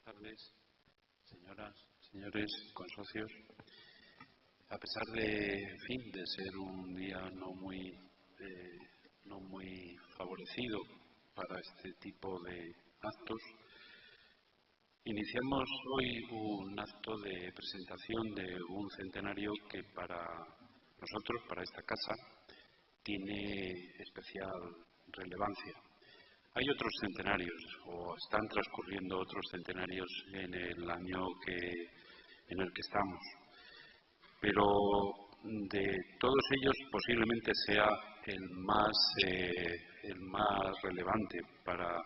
tardes, señoras, señores, consocios. A pesar de ser un día no muy favorecido para este tipo de actos, iniciamos hoy un acto de presentación de un centenario que para nosotros, para esta casa, tiene especial relevancia. Hay otros centenarios, o están transcurriendo otros centenarios en el año en el que estamos, pero de todos ellos posiblemente sea el más relevante para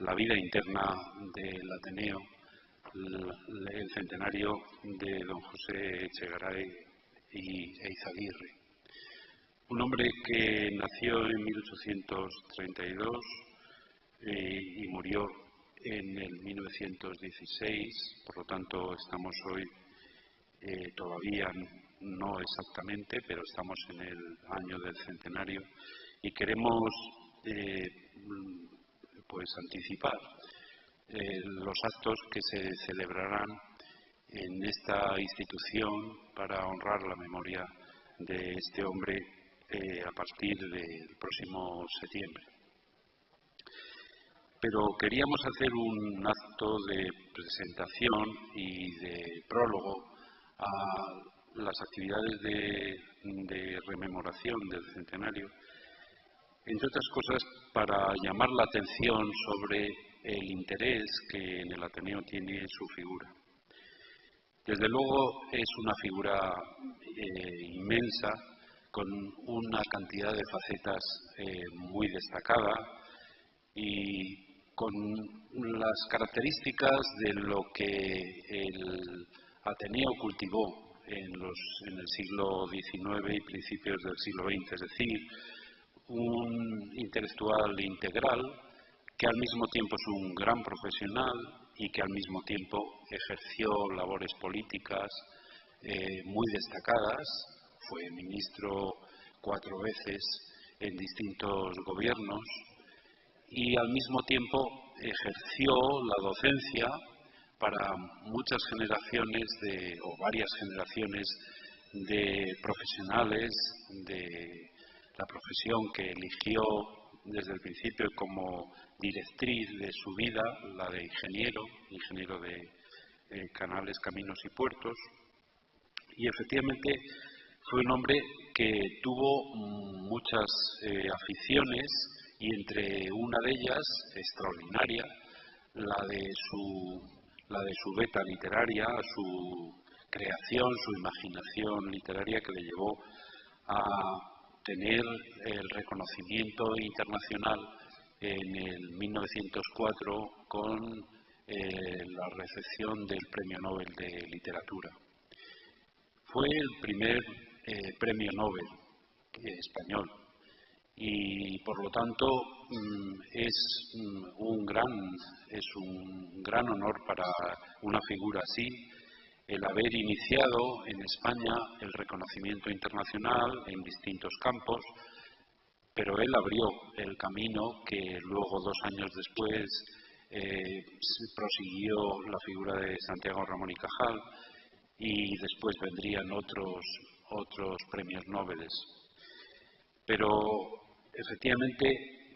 la vida interna del Ateneo, el centenario de don José Echegaray y Eizaguirre. Un hombre que nació en 1832 y murió en el 1916, por lo tanto estamos hoy todavía no exactamente, pero estamos en el año del centenario y queremos anticipar los actos que se celebrarán en esta institución para honrar la memoria de este hombre a partir del próximo septiembre. Pero queríamos hacer un acto de presentación y de prólogo a las actividades de rememoración del centenario, entre otras cosas para llamar la atención sobre el interés que en el Ateneo tiene su figura. Desde luego es una figura inmensa, con una cantidad de facetas muy destacada y con las características de lo que el Ateneo cultivó en el siglo XIX y principios del siglo XX, es decir, un intelectual integral que al mismo tiempo es un gran profesional y que al mismo tiempo ejerció labores políticas muy destacadas, fue ministro 4 veces en distintos gobiernos y al mismo tiempo ejerció la docencia para muchas generaciones o varias generaciones de profesionales de la profesión que eligió desde el principio como directriz de su vida, la de ingeniero de canales, caminos y puertos. Y efectivamente fue un hombre que tuvo muchas aficiones y entre una de ellas, extraordinaria, la de su beta literaria, su creación, su imaginación literaria que le llevó a tener el reconocimiento internacional en el 1904 con la recepción del Premio Nobel de Literatura. Fue el primer Premio Nobel español y por lo tanto es un gran honor para una figura así el haber iniciado en España el reconocimiento internacional en distintos campos, pero él abrió el camino que luego 2 años después prosiguió la figura de Santiago Ramón y Cajal y después vendrían otros premios Nobel. Pero efectivamente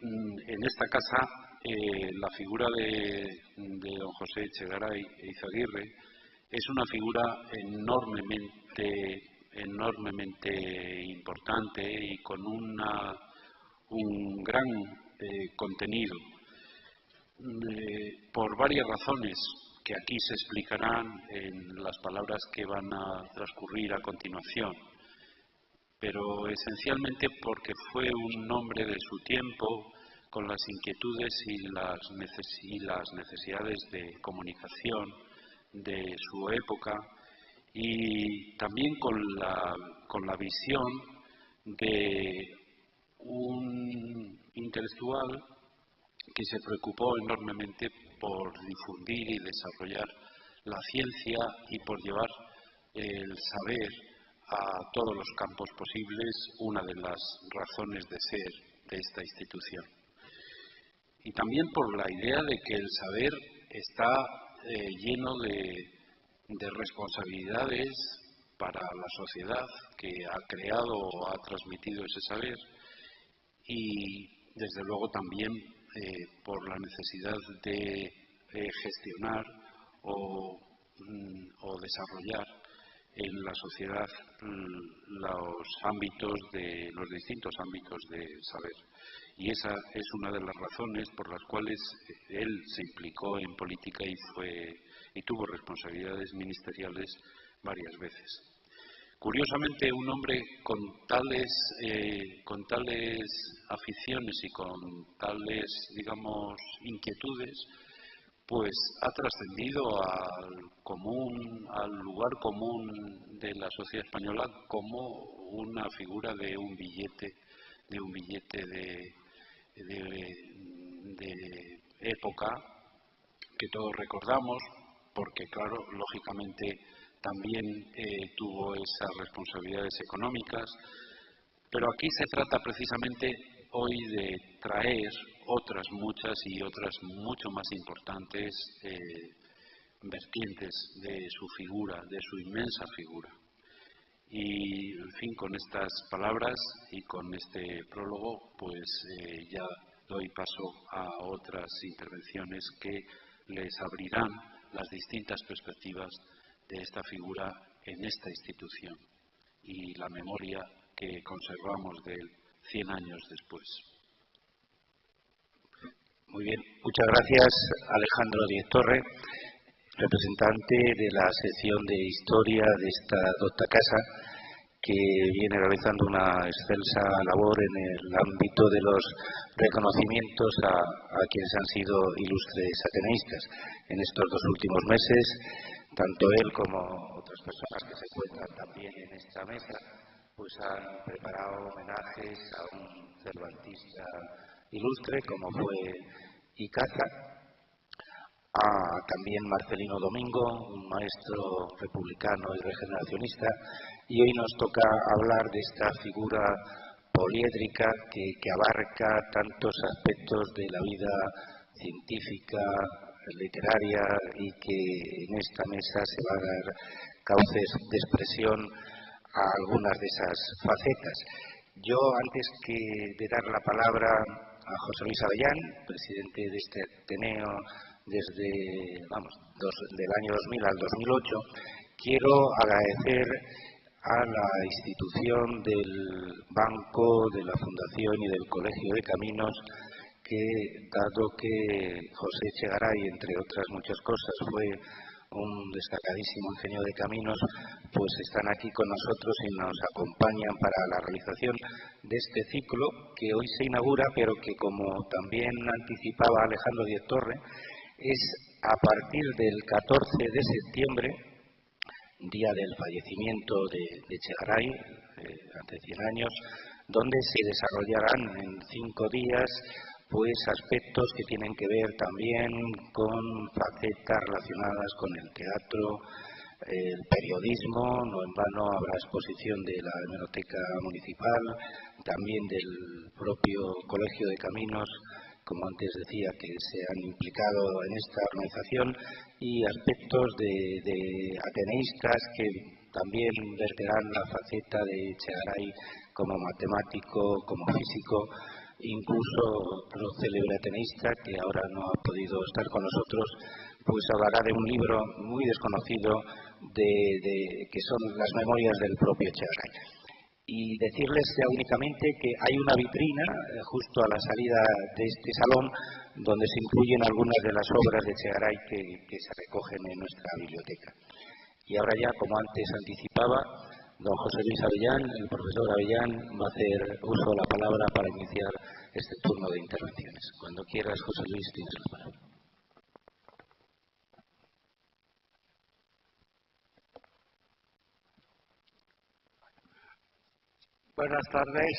en esta casa la figura de don José Echegaray Eizaguirre es una figura enormemente importante y con un gran contenido, por varias razones que aquí se explicarán en las palabras que van a transcurrir a continuación, pero esencialmente porque fue un hombre de su tiempo, con las inquietudes y las necesidades de comunicación de su época y también con la visión de un intelectual que se preocupó enormemente por difundir y desarrollar la ciencia y por llevar el saber a todos los campos posibles, una de las razones de ser de esta institución. Y también por la idea de que el saber está lleno de responsabilidades para la sociedad que ha creado o ha transmitido ese saber y desde luego también por la necesidad de gestionar o desarrollar en la sociedad los distintos ámbitos de saber. Y esa es una de las razones por las cuales él se implicó en política y tuvo responsabilidades ministeriales varias veces. Curiosamente, un hombre con tales aficiones y con tales, digamos, inquietudes, pues ha trascendido al lugar común de la sociedad española como una figura de un billete de época que todos recordamos, porque claro, lógicamente también tuvo esas responsabilidades económicas, pero aquí se trata precisamente hoy de traer otras muchas y otras mucho más importantes vertientes de su figura, de su inmensa figura. Y, en fin, con estas palabras y con este prólogo, pues ya doy paso a otras intervenciones que les abrirán las distintas perspectivas de esta figura en esta institución y la memoria que conservamos de él 100 años después. Muy bien, muchas gracias Alejandro Díez Torre, representante de la sección de Historia de esta docta casa, que viene realizando una excelsa labor en el ámbito de los reconocimientos a quienes han sido ilustres ateneístas. En estos 2 últimos meses, tanto él como otras personas que se encuentran también en esta mesa, pues han preparado homenajes a un cervantista ilustre como fue Icaza, a también Marcelino Domingo, un maestro republicano y regeneracionista, y hoy nos toca hablar de esta figura poliédrica que abarca tantos aspectos de la vida científica, literaria, y que en esta mesa se va a dar cauces de expresión a algunas de esas facetas. Yo, antes de dar la palabra a José Luis Avellán, presidente de este Ateneo desde del año 2000 al 2008, quiero agradecer a la institución del Banco, de la Fundación y del Colegio de Caminos que, dado que José Echegaray, entre otras muchas cosas, fue un destacadísimo ingeniero de caminos, pues están aquí con nosotros y nos acompañan para la realización de este ciclo que hoy se inaugura, pero que, como también anticipaba Alejandro Díez Torre, es a partir del 14 de septiembre, día del fallecimiento de Echegaray, hace 100 años, donde se desarrollarán en 5 días pues aspectos que tienen que ver también con facetas relacionadas con el teatro, el periodismo. No en vano habrá exposición de la Hemeroteca Municipal, también del propio Colegio de Caminos, como antes decía, que se han implicado en esta organización, y aspectos de ateneístas que también verterán la faceta de Echegaray como matemático, como físico. Incluso otro célebre ateneísta, que ahora no ha podido estar con nosotros, pues hablará de un libro muy desconocido que son las memorias del propio Echegaray. Y decirles ya únicamente que hay una vitrina justo a la salida de este salón donde se incluyen algunas de las obras de Echegaray que se recogen en nuestra biblioteca. Y ahora ya, como antes anticipaba, don José Luis Avellán, el profesor Avellán, va a hacer uso de la palabra para iniciar este turno de intervenciones. Cuando quieras, José Luis, tienes la palabra. Buenas tardes.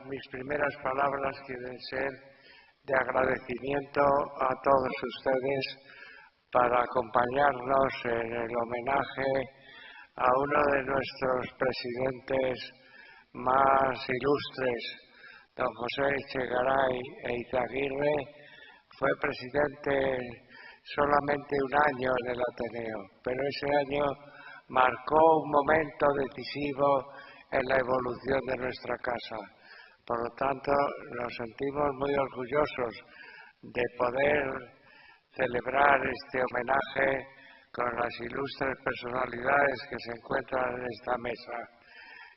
Mis primeras palabras quieren ser de agradecimiento a todos ustedes para acompañarnos en el homenaje a uno de nuestros presidentes más ilustres, don José Echegaray e Izaguirre, fue presidente solamente un año en el Ateneo, pero ese año marcó un momento decisivo en la evolución de nuestra casa. Por lo tanto, nos sentimos muy orgullosos de poder celebrar este homenaje con las ilustres personalidades que se encuentran en esta mesa.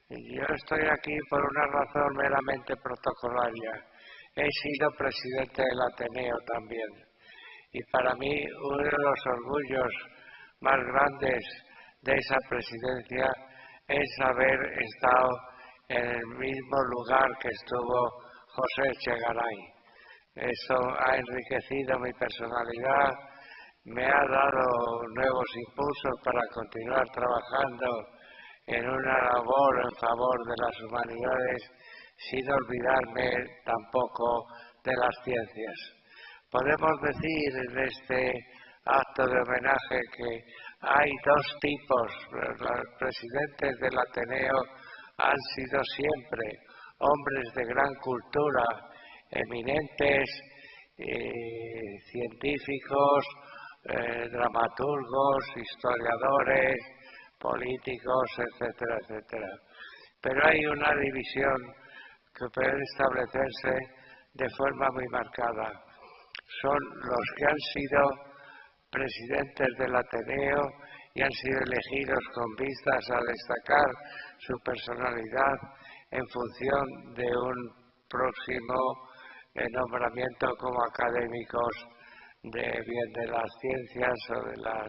Y yo estoy aquí por una razón meramente protocolaria. He sido presidente del Ateneo también. Y para mí uno de los orgullos más grandes de esa presidencia es haber estado en el mismo lugar que estuvo José Echegaray. Eso ha enriquecido mi personalidad, me ha dado nuevos impulsos para continuar trabajando en una labor en favor de las humanidades sin olvidarme tampoco de las ciencias. Podemos decir en este acto de homenaje que hay dos tipos. Los presidentes del Ateneo han sido siempre hombres de gran cultura, eminentes científicos, dramaturgos, historiadores, políticos, etcétera, etcétera. Pero hay una división que puede establecerse de forma muy marcada. Son los que han sido presidentes del Ateneo y han sido elegidos con vistas a destacar su personalidad en función de un próximo nombramiento como académicos bien de las ciencias o de las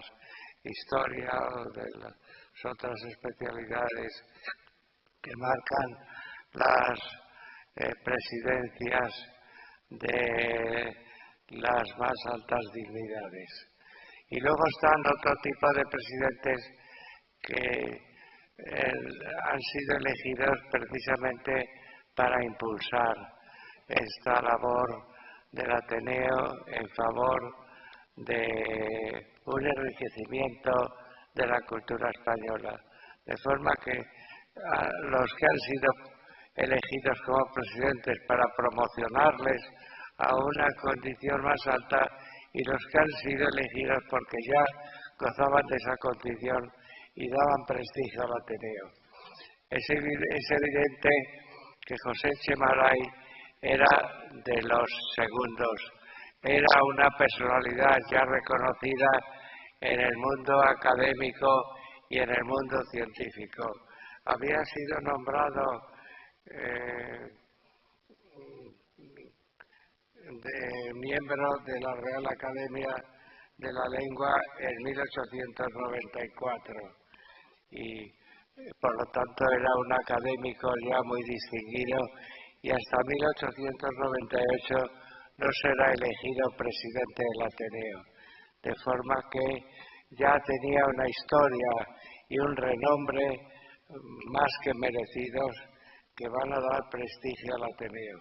historias o de las otras especialidades que marcan las presidencias de las más altas dignidades. Y luego están otro tipo de presidentes que han sido elegidos precisamente para impulsar esta labor del Ateneo en favor de un enriquecimiento de la cultura española. De forma que los que han sido elegidos como presidentes para promocionarles a una condición más alta y los que han sido elegidos porque ya gozaban de esa condición y daban prestigio al Ateneo. Es evidente que José Echegaray era de los segundos, era una personalidad ya reconocida en el mundo académico y en el mundo científico. Había sido nombrado miembro de la Real Academia de la Lengua en 1894 y por lo tanto era un académico ya muy distinguido y hasta 1898 no será elegido presidente del Ateneo, de forma que ya tenía una historia y un renombre más que merecidos que van a dar prestigio al Ateneo.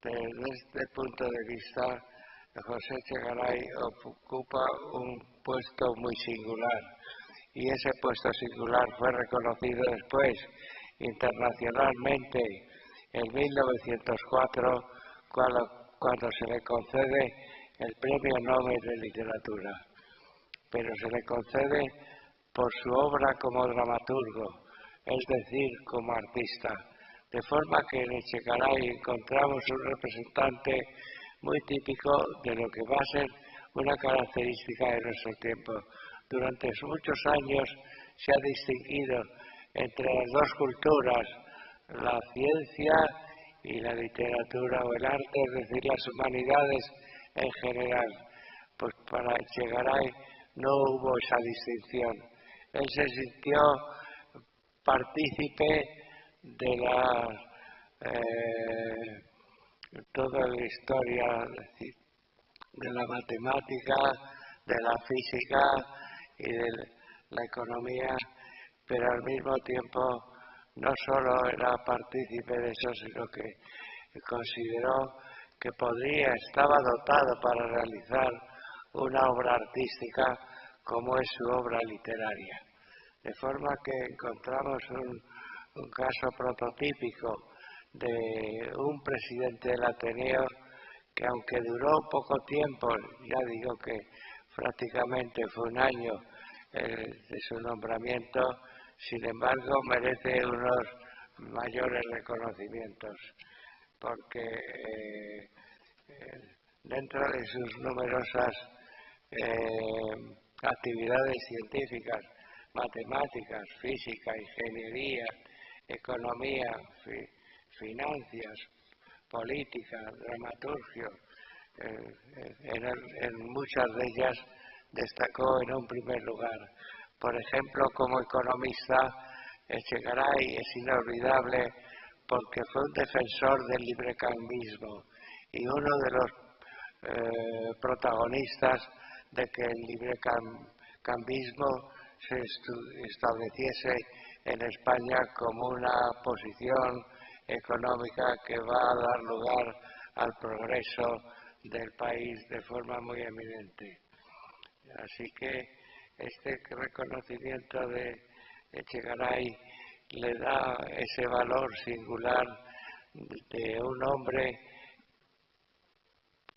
Desde este punto de vista, José Echegaray ocupa un puesto muy singular y ese puesto singular fue reconocido después internacionalmente en 1904 cuando se le concede el Premio Nobel de Literatura, pero se le concede por su obra como dramaturgo, es decir, como artista. De forma que en Echegaray encontramos un representante muy típico de lo que va a ser una característica de nuestro tiempo. Durante muchos años se ha distinguido entre las dos culturas, la ciencia y la literatura o el arte, es decir, las humanidades en general. Pues para Echegaray no hubo esa distinción. Él se sintió partícipe de toda la historia de la matemática, de la física y de la economía, pero al mismo tiempo no solo era partícipe de eso, sino que consideró que estaba dotado para realizar una obra artística como es su obra literaria. De forma que encontramos un caso prototípico de un presidente del Ateneo que aunque duró poco tiempo, ya digo que prácticamente fue un año de su nombramiento, sin embargo merece unos mayores reconocimientos, porque dentro de sus numerosas actividades científicas, matemáticas, física, ingeniería, economía, finanzas, política, dramaturgia, en muchas de ellas destacó en un primer lugar. Por ejemplo, como economista, Echegaray es inolvidable porque fue un defensor del librecambismo y uno de los protagonistas de que el librecambismo se estableciese en España como una posición económica que va a dar lugar al progreso del país de forma muy eminente. Así que este reconocimiento de Echegaray le da ese valor singular de un hombre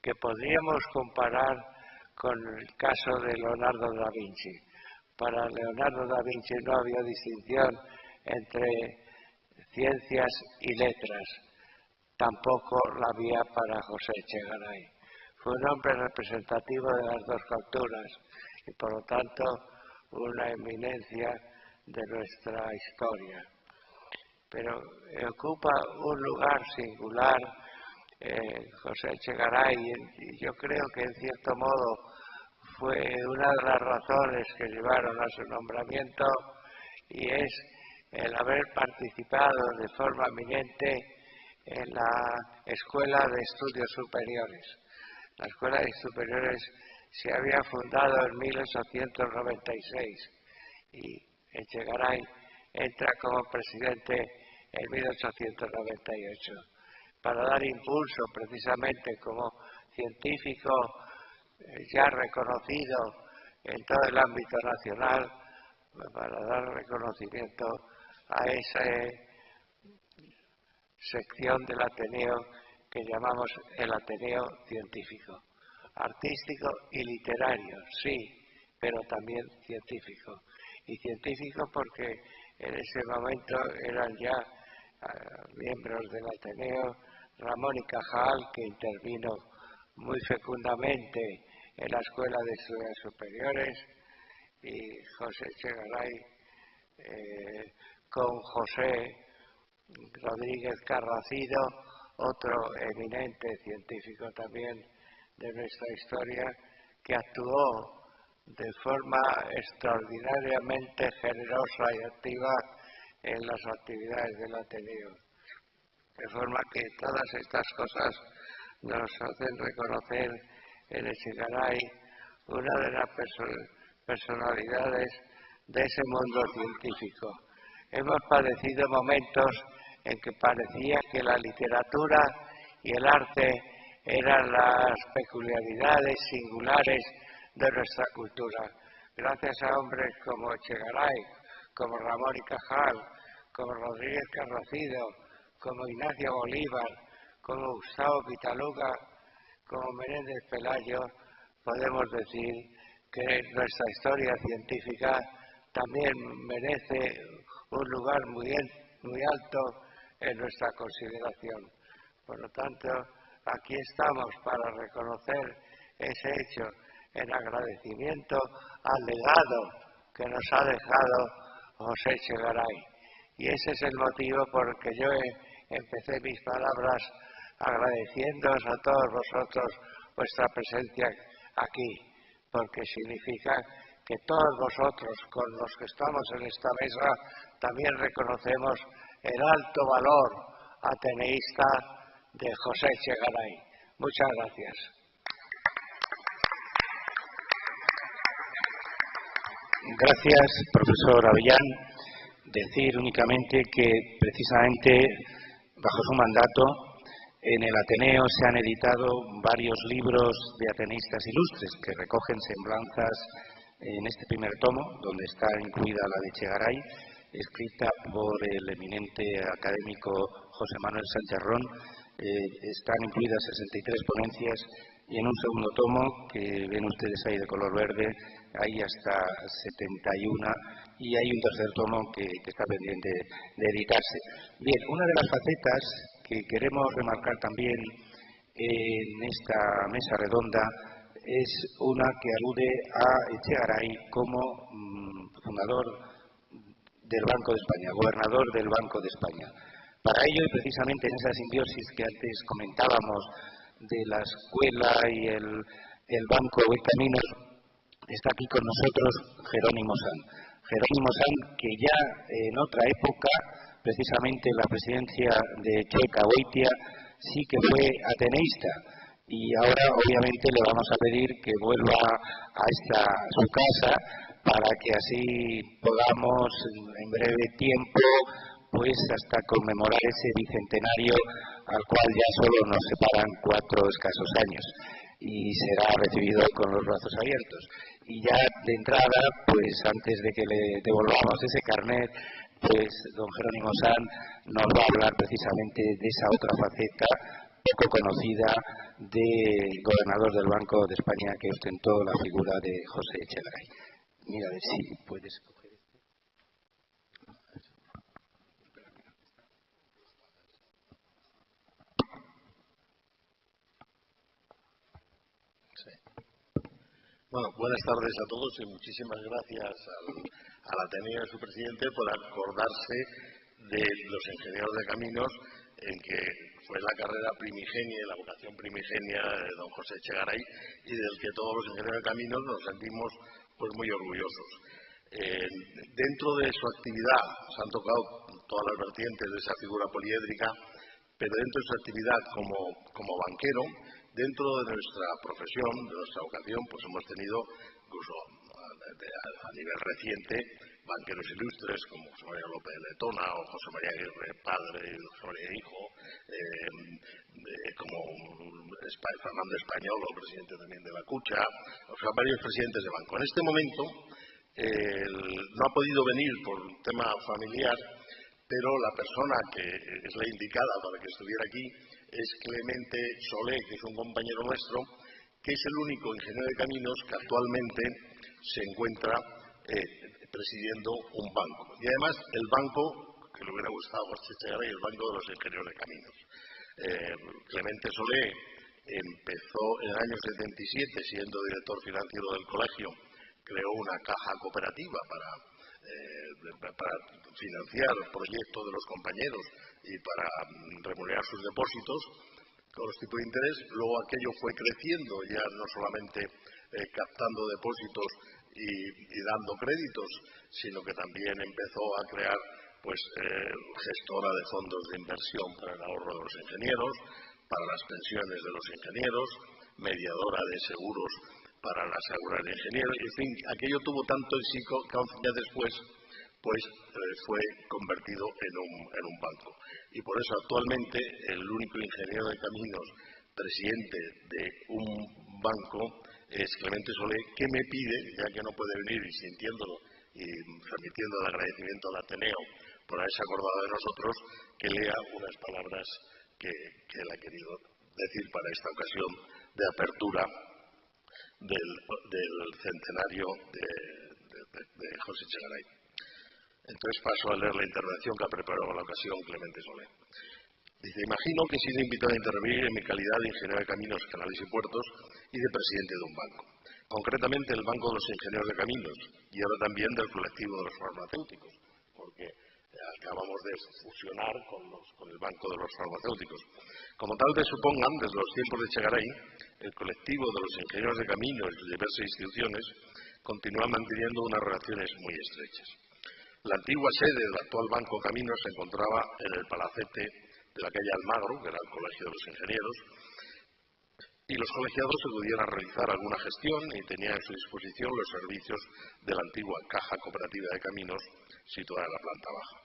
que podríamos comparar con el caso de Leonardo da Vinci. Para Leonardo da Vinci no había distinción entre ciencias y letras, tampoco la había para José Echegaray. Fue un hombre representativo de las dos culturas y por lo tanto una eminencia de nuestra historia. Pero ocupa un lugar singular José Echegaray, y yo creo que en cierto modo fue una de las razones que llevaron a su nombramiento, y es el haber participado de forma eminente en la Escuela de Estudios Superiores. La Escuela de Estudios Superiores se había fundado en 1896 y Echegaray entra como presidente en 1898 para dar impulso precisamente como científico ya reconocido en todo el ámbito nacional, para dar reconocimiento a esa sección del Ateneo que llamamos el Ateneo científico, artístico y literario, sí, pero también científico. Y científico porque en ese momento eran ya miembros del Ateneo Ramón y Cajal, que intervino muy fecundamente en la Escuela de Estudios Superiores, y José Echegaray con José Rodríguez Carracido, otro eminente científico también de nuestra historia, que actuó de forma extraordinariamente generosa y activa en las actividades del Ateneo. De forma que todas estas cosas nos hacen reconocer en Echegaray una de las personalidades de ese mundo científico. Hemos padecido momentos en que parecía que la literatura y el arte eran las peculiaridades singulares de nuestra cultura. Gracias a hombres como Echegaray, como Ramón y Cajal, como Rodríguez Carracido, como Ignacio Bolívar, como Gustavo Pitaluga, como Menéndez Pelayo, podemos decir que nuestra historia científica también merece un lugar muy alto en nuestra consideración. Por lo tanto, aquí estamos para reconocer ese hecho en agradecimiento al legado que nos ha dejado José Echegaray. Y ese es el motivo por el que yo empecé mis palabras agradeciéndoos a todos vosotros vuestra presencia aquí, porque significa que todos vosotros, con los que estamos en esta mesa, también reconocemos el alto valor ateneísta de José Echegaray. Muchas gracias. Gracias, profesor Avellán. Decir únicamente que precisamente bajo su mandato en el Ateneo se han editado varios libros de ateneístas ilustres que recogen semblanzas en este primer tomo, donde está incluida la de Echegaray, escrita por el eminente académico José Manuel Sánchez Ron, Están incluidas 63 ponencias y en un segundo tomo, que ven ustedes ahí de color verde, hay hasta 71 y hay un tercer tomo que está pendiente de editarse. Bien, una de las facetas que queremos remarcar también en esta mesa redonda es una que alude a Echegaray como fundador del Banco de España, gobernador del Banco de España. Para ello, y precisamente en esa simbiosis que antes comentábamos de la escuela y el Banco de Caminos, está aquí con nosotros Jerónimo Sanz. Jerónimo Sanz, que ya en otra época, precisamente en la presidencia de Txeka Goitia, sí que fue ateneísta. Y ahora, obviamente, le vamos a pedir que vuelva a su casa para que así podamos, en breve tiempo, pues hasta conmemorar ese bicentenario al cual ya solo nos separan 4 escasos años y será recibido con los brazos abiertos. Y ya de entrada, pues antes de que le devolvamos ese carnet, pues don Jerónimo Sanz nos va a hablar precisamente de esa otra faceta poco conocida de gobernador del Banco de España que ostentó la figura de José Echegaray. Mira a ver si puedes coger este. Bueno, buenas tardes a todos y muchísimas gracias al Ateneo y a su presidente por acordarse de los ingenieros de caminos, en que fue la carrera primigenia y la vocación primigenia de don José Echegaray y del que todos los ingenieros de caminos nos sentimos pues muy orgullosos. Dentro de su actividad se han tocado todas las vertientes de esa figura poliédrica, pero dentro de su actividad como banquero, dentro de nuestra profesión, de nuestra vocación, pues hemos tenido incluso a nivel reciente banqueros ilustres como José María López de Letona o José María Aguirre padre y José María hijo, como Fernando Españolo, presidente también de la Cucha, o sea, varios presidentes de banco. En este momento no ha podido venir por un tema familiar, pero la persona que es la indicada para que estuviera aquí es Clemente Solé, que es un compañero nuestro, que es el único ingeniero de caminos que actualmente se encuentra presidiendo un banco. Y además el banco, que le hubiera gustado a José Echegaray, el Banco de los Ingenieros de Caminos. Clemente Solé empezó en el año 77, siendo director financiero del colegio, creó una caja cooperativa para financiar el proyecto de los compañeros y para remunerar sus depósitos con los tipos de interés. Luego aquello fue creciendo, ya no solamente captando depósitos y dando créditos, sino que también empezó a crear pues gestora de fondos de inversión para el ahorro de los ingenieros, para las pensiones de los ingenieros, mediadora de seguros para la seguridad de ingenieros, en fin, aquello tuvo tanto éxito que ya después pues fue convertido en un banco. Y por eso actualmente el único ingeniero de caminos presidente de un banco es Clemente Solé, que me pide, ya que no puede venir y sintiéndolo y transmitiendo el agradecimiento al Ateneo por haberse acordado de nosotros, que lea unas palabras que él ha querido decir para esta ocasión de apertura del centenario de José Echegaray. Entonces paso a leer la intervención que ha preparado la ocasión Clemente Solé. Dice: imagino que he sido invitado a intervenir en mi calidad de ingeniero de caminos, canales y puertos y de presidente de un banco. Concretamente el Banco de los Ingenieros de Caminos y ahora también del colectivo de los farmacéuticos, porque acabamos de fusionar con el Banco de los Farmacéuticos. Como tal vez supongan, desde los tiempos de Echegaray, el colectivo de los ingenieros de caminos y diversas instituciones continúa manteniendo unas relaciones muy estrechas. La antigua sede del actual Banco Caminos se encontraba en el palacete de la calle Almagro, que era el Colegio de los Ingenieros, y los colegiados acudían a realizar alguna gestión y tenían a su disposición los servicios de la antigua Caja Cooperativa de Caminos, situada en la planta baja.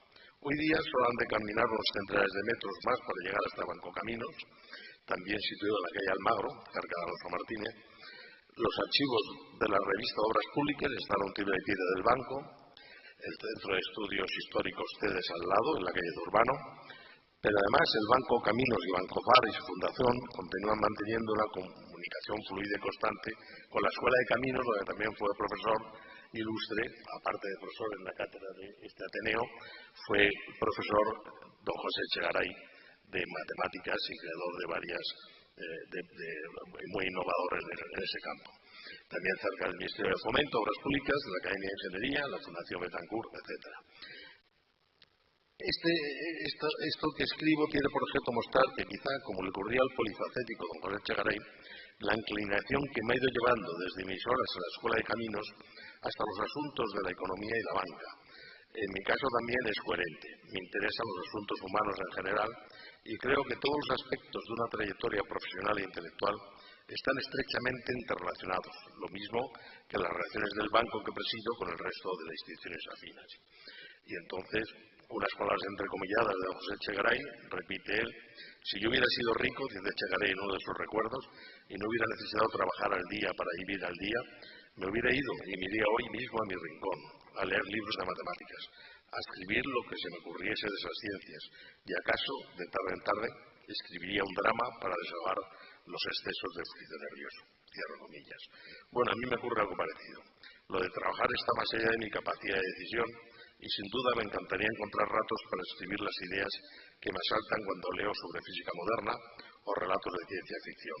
Hoy día solo han de caminar unos centenares de metros más para llegar hasta Banco Caminos, también situado en la calle Almagro, cerca de Alonso Martínez. Los archivos de la revista Obras Públicas están a un tiro de piedra del banco, el Centro de Estudios Históricos CEDES al lado, en la calle de Urbano. Pero además el Banco Caminos y Banco Far y su fundación continúan manteniendo una comunicación fluida y constante con la Escuela de Caminos, donde también fue profesor ilustre, aparte de profesor en la cátedra de este Ateneo, fue profesor don José Echegaray de matemáticas y creador de varias, muy innovador en ese campo. También cerca del Ministerio de Fomento, Obras Públicas, de la Academia de Ingeniería, la Fundación Betancourt, etc. Esto que escribo tiene por objeto mostrar que quizá, como le ocurría al polifacético don José Echegaray, la inclinación que me ha ido llevando desde mis horas en la Escuela de Caminos hasta los asuntos de la economía y la banca. En mi caso también es coherente. Me interesan los asuntos humanos en general y creo que todos los aspectos de una trayectoria profesional e intelectual están estrechamente interrelacionados, lo mismo que las relaciones del banco que presido con el resto de las instituciones afinas. Y entonces, unas palabras entrecomilladas de José Echegaray, repite él: si yo hubiera sido rico, dice Echegaray en uno de sus recuerdos, y no hubiera necesitado trabajar al día para vivir al día, me hubiera ido y me iría hoy mismo a mi rincón, a leer libros de matemáticas, a escribir lo que se me ocurriese de esas ciencias, y acaso, de tarde en tarde, escribiría un drama para desahogar los excesos de fluido nervioso. Cierro comillas. Bueno, a mí me ocurre algo parecido. Lo de trabajar está más allá de mi capacidad de decisión y sin duda me encantaría encontrar ratos para escribir las ideas que me asaltan cuando leo sobre física moderna o relatos de ciencia ficción.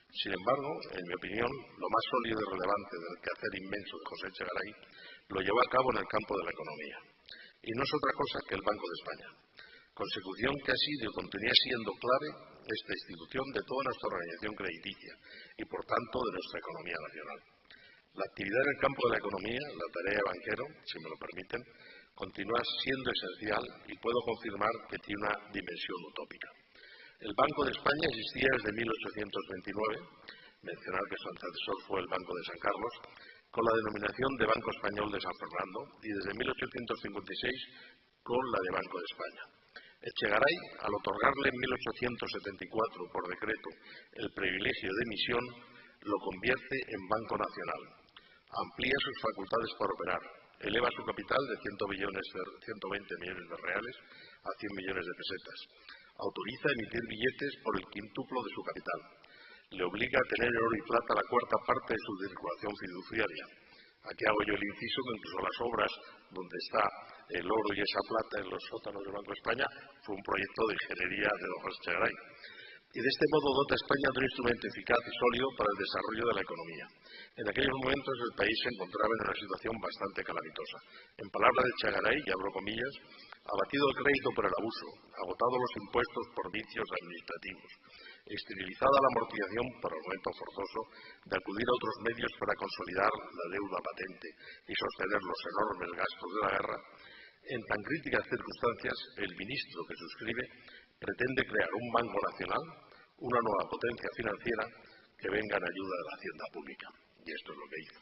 Sin embargo, en mi opinión, lo más sólido y relevante del quehacer inmenso de José Echegaray lo llevó a cabo en el campo de la economía. Y no es otra cosa que el Banco de España, consecución que ha sido y continúa siendo clave esta institución de toda nuestra organización crediticia y, por tanto, de nuestra economía nacional. La actividad en el campo de la economía, la tarea de banquero, si me lo permiten, continúa siendo esencial y puedo confirmar que tiene una dimensión utópica. El Banco de España existía desde 1829, mencionar que su antecesor fue el Banco de San Carlos, con la denominación de Banco Español de San Fernando, y desde 1856 con la de Banco de España. Echegaray, al otorgarle en 1874 por decreto el privilegio de emisión, lo convierte en Banco Nacional. Amplía sus facultades para operar, eleva su capital de 120 millones de reales a 100 millones de pesetas. Autoriza emitir billetes por el quintuplo de su capital. Le obliga a tener oro y plata la cuarta parte de su circulación fiduciaria. Aquí hago yo el inciso que incluso las obras donde está el oro y esa plata en los sótanos del Banco de España fue un proyecto de ingeniería de don José Echegaray. Y de este modo dota a España de un instrumento eficaz y sólido para el desarrollo de la economía. En aquellos momentos el país se encontraba en una situación bastante calamitosa. En palabras de Echegaray, y abro comillas, abatido el crédito por el abuso, agotados los impuestos por vicios administrativos, esterilizada la amortización por el momento forzoso de acudir a otros medios para consolidar la deuda patente y sostener los enormes gastos de la guerra, en tan críticas circunstancias, el ministro que suscribe pretende crear un banco nacional, una nueva potencia financiera que venga en ayuda de la hacienda pública. Y esto es lo que hizo.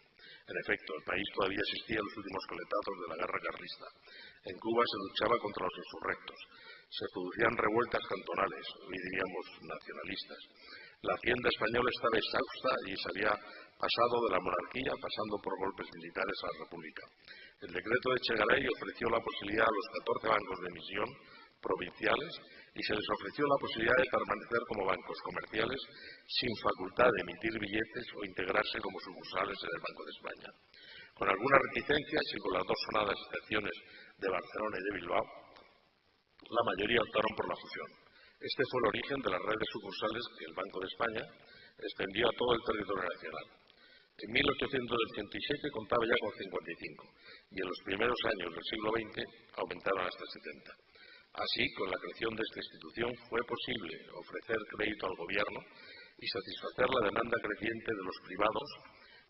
En efecto, el país todavía asistía a los últimos coletazos de la guerra carlista. En Cuba se luchaba contra los insurrectos. Se producían revueltas cantonales, hoy diríamos nacionalistas. La hacienda española estaba exhausta y se había pasado de la monarquía, pasando por golpes militares a la república. El decreto de Echegaray ofreció la posibilidad a los 14 bancos de emisión provinciales y se les ofreció la posibilidad de permanecer como bancos comerciales sin facultad de emitir billetes o integrarse como sucursales en el Banco de España. Con algunas reticencias y con las dos sonadas excepciones de Barcelona y de Bilbao, la mayoría optaron por la fusión. Este fue el origen de la red de sucursales que el Banco de España extendió a todo el territorio nacional. En 1887 contaba ya con 55 y en los primeros años del siglo XX aumentaron hasta 70. Así, con la creación de esta institución fue posible ofrecer crédito al gobierno y satisfacer la demanda creciente de los privados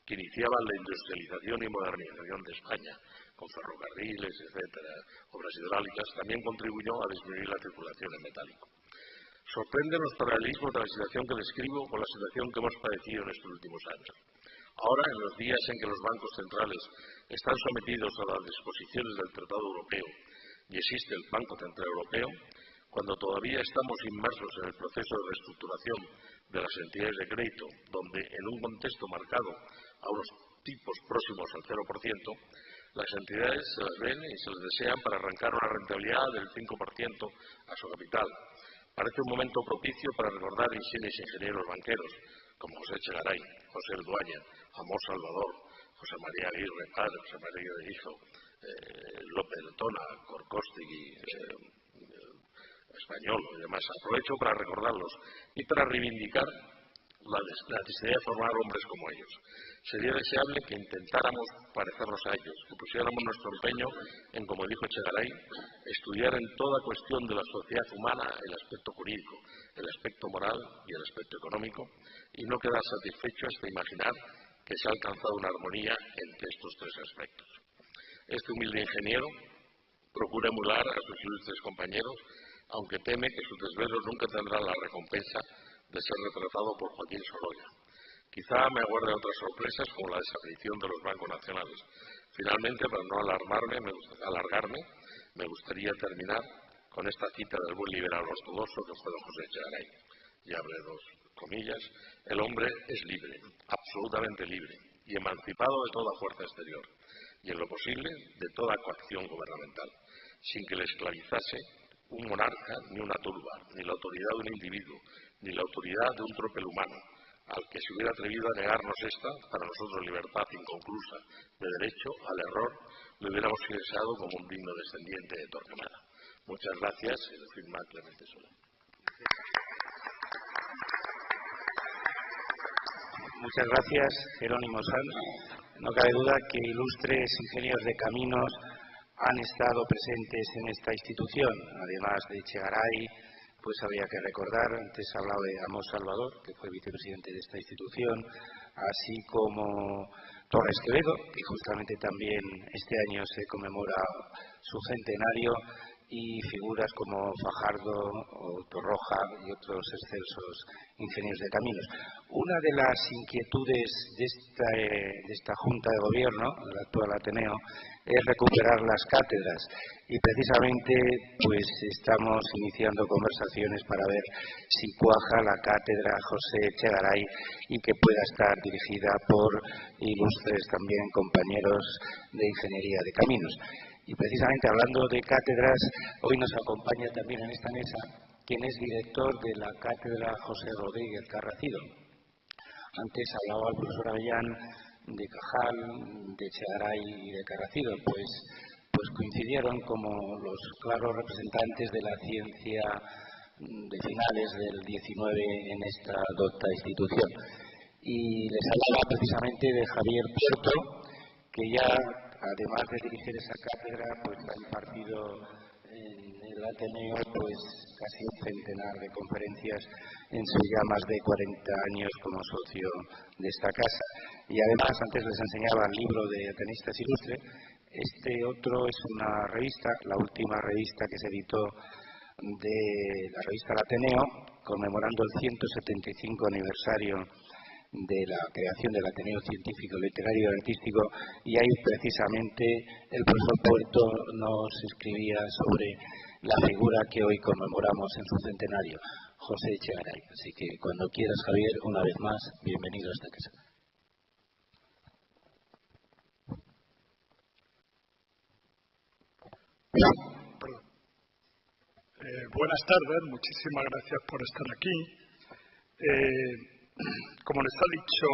que iniciaban la industrialización y modernización de España, con ferrocarriles, etcétera, obras hidráulicas. También contribuyó a disminuir la circulación en metálico. Sorprende los paralelismos de la situación que describo con la situación que hemos padecido en estos últimos años. Ahora, en los días en que los bancos centrales están sometidos a las disposiciones del Tratado Europeo y existe el Banco Central Europeo, cuando todavía estamos inmersos en el proceso de reestructuración de las entidades de crédito, donde en un contexto marcado a unos tipos próximos al 0%, Las entidades se las ven y se les desean para arrancar una rentabilidad del 5% a su capital. Parece un momento propicio para recordar insignes ingenieros banqueros, como José Echegaray, José Duaña, Amós Salvador, José María Aguirre padre, José María de hijo, López de Tona, Corcóstegui, Español y demás. Aprovecho para recordarlos y para reivindicar la necesidad de formar hombres como ellos. Sería deseable que intentáramos parecernos a ellos, que pusiéramos nuestro empeño en, como dijo Echegaray, estudiar en toda cuestión de la sociedad humana el aspecto jurídico, el aspecto moral y el aspecto económico, y no quedar satisfechos hasta imaginar que se ha alcanzado una armonía entre estos tres aspectos. Este humilde ingeniero procura emular a sus ilustres compañeros, aunque teme que sus desvelos nunca tendrán la recompensa de ser retratado por Joaquín Sorolla. Quizá me aguarden otras sorpresas como la desaparición de los bancos nacionales. Finalmente, para no alargarme, me gustaría terminar con esta cita del buen liberal ortodoxo que fue don José Echegaray. Y abre dos comillas: el hombre es libre, absolutamente libre, y emancipado de toda fuerza exterior, y en lo posible de toda coacción gubernamental, sin que le esclavizase un monarca ni una turba, ni la autoridad de un individuo, ni la autoridad de un tropel humano, al que se hubiera atrevido a negarnos esta, para nosotros libertad inconclusa, de derecho al error, lo hubiéramos deseado como un digno descendiente de Torquemada. Muchas gracias y lo firma Clemente Solá. Muchas gracias, Jerónimo Sanz. No cabe duda que ilustres ingenieros de caminos han estado presentes en esta institución. Además de Echegaray, pues habría que recordar, antes hablaba de Amós Salvador, que fue vicepresidente de esta institución, así como Torres Quevedo, que justamente también este año se conmemora su centenario, y figuras como Fajardo o Torroja y otros excelsos ingenieros de caminos. Una de las inquietudes de esta Junta de Gobierno, el actual Ateneo, es recuperar las cátedras, y precisamente pues estamos iniciando conversaciones para ver si cuaja la cátedra José Echegaray y que pueda estar dirigida por ilustres también compañeros de Ingeniería de Caminos. Y precisamente hablando de cátedras, hoy nos acompaña también en esta mesa quien es director de la cátedra José Rodríguez Carracido. Antes hablaba el profesor Avellán de Cajal, de Echegaray y de Carracido, pues coincidieron como los claros representantes de la ciencia de finales del XIX en esta docta institución. Y les hablaba precisamente de Javier Puerto, que ya, además de dirigir esa cátedra, pues ha impartido en el Ateneo pues casi un centenar de conferencias en sus ya más de 40 años como socio de esta casa. Y además, antes les enseñaba el libro de Atenistas Ilustre. Este otro es una revista, la última revista que se editó de la revista El Ateneo, conmemorando el 175 aniversario de la creación del Ateneo Científico, Literario y Artístico, y ahí precisamente el profesor Puerto nos escribía sobre la figura que hoy conmemoramos en su centenario, José Echegaray. Así que cuando quieras, Javier, una vez más, bienvenido a esta casa. Buenas tardes, muchísimas gracias por estar aquí. Como les ha dicho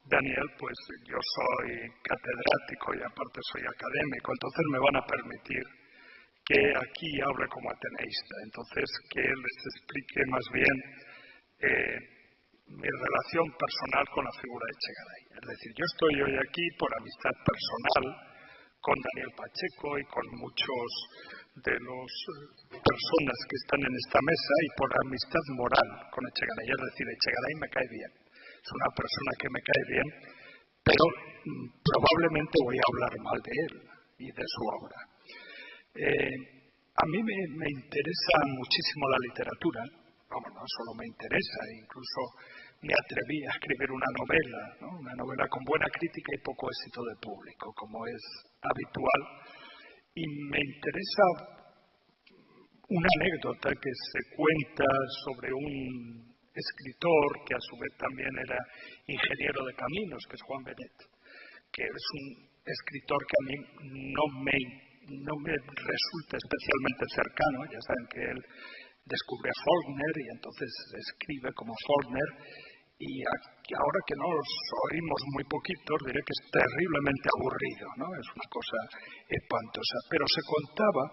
Daniel, pues yo soy catedrático y aparte soy académico, entonces me van a permitir que aquí hable como ateneísta. Entonces, que les explique más bien mi relación personal con la figura de Echegaray. Es decir, yo estoy hoy aquí por amistad personal con Daniel Pacheco y con muchos de las personas que están en esta mesa, y por amistad moral con Echegaray. Es decir, Echegaray me cae bien, es una persona que me cae bien, pero probablemente voy a hablar mal de él y de su obra. A mí me interesa muchísimo la literatura. No solo me interesa, incluso me atreví a escribir una novela, ¿no? Una novela con buena crítica y poco éxito de público, como es habitual. Y me interesa una anécdota que se cuenta sobre un escritor que a su vez también era ingeniero de caminos, que es Juan Benet, que es escritor que a mí no me resulta especialmente cercano. Ya saben que él descubre a Faulkner y entonces escribe como Faulkner, y ahora que no los oímos muy poquitos, diré que es terriblemente aburrido, ¿no? Es una cosa espantosa. Pero se contaba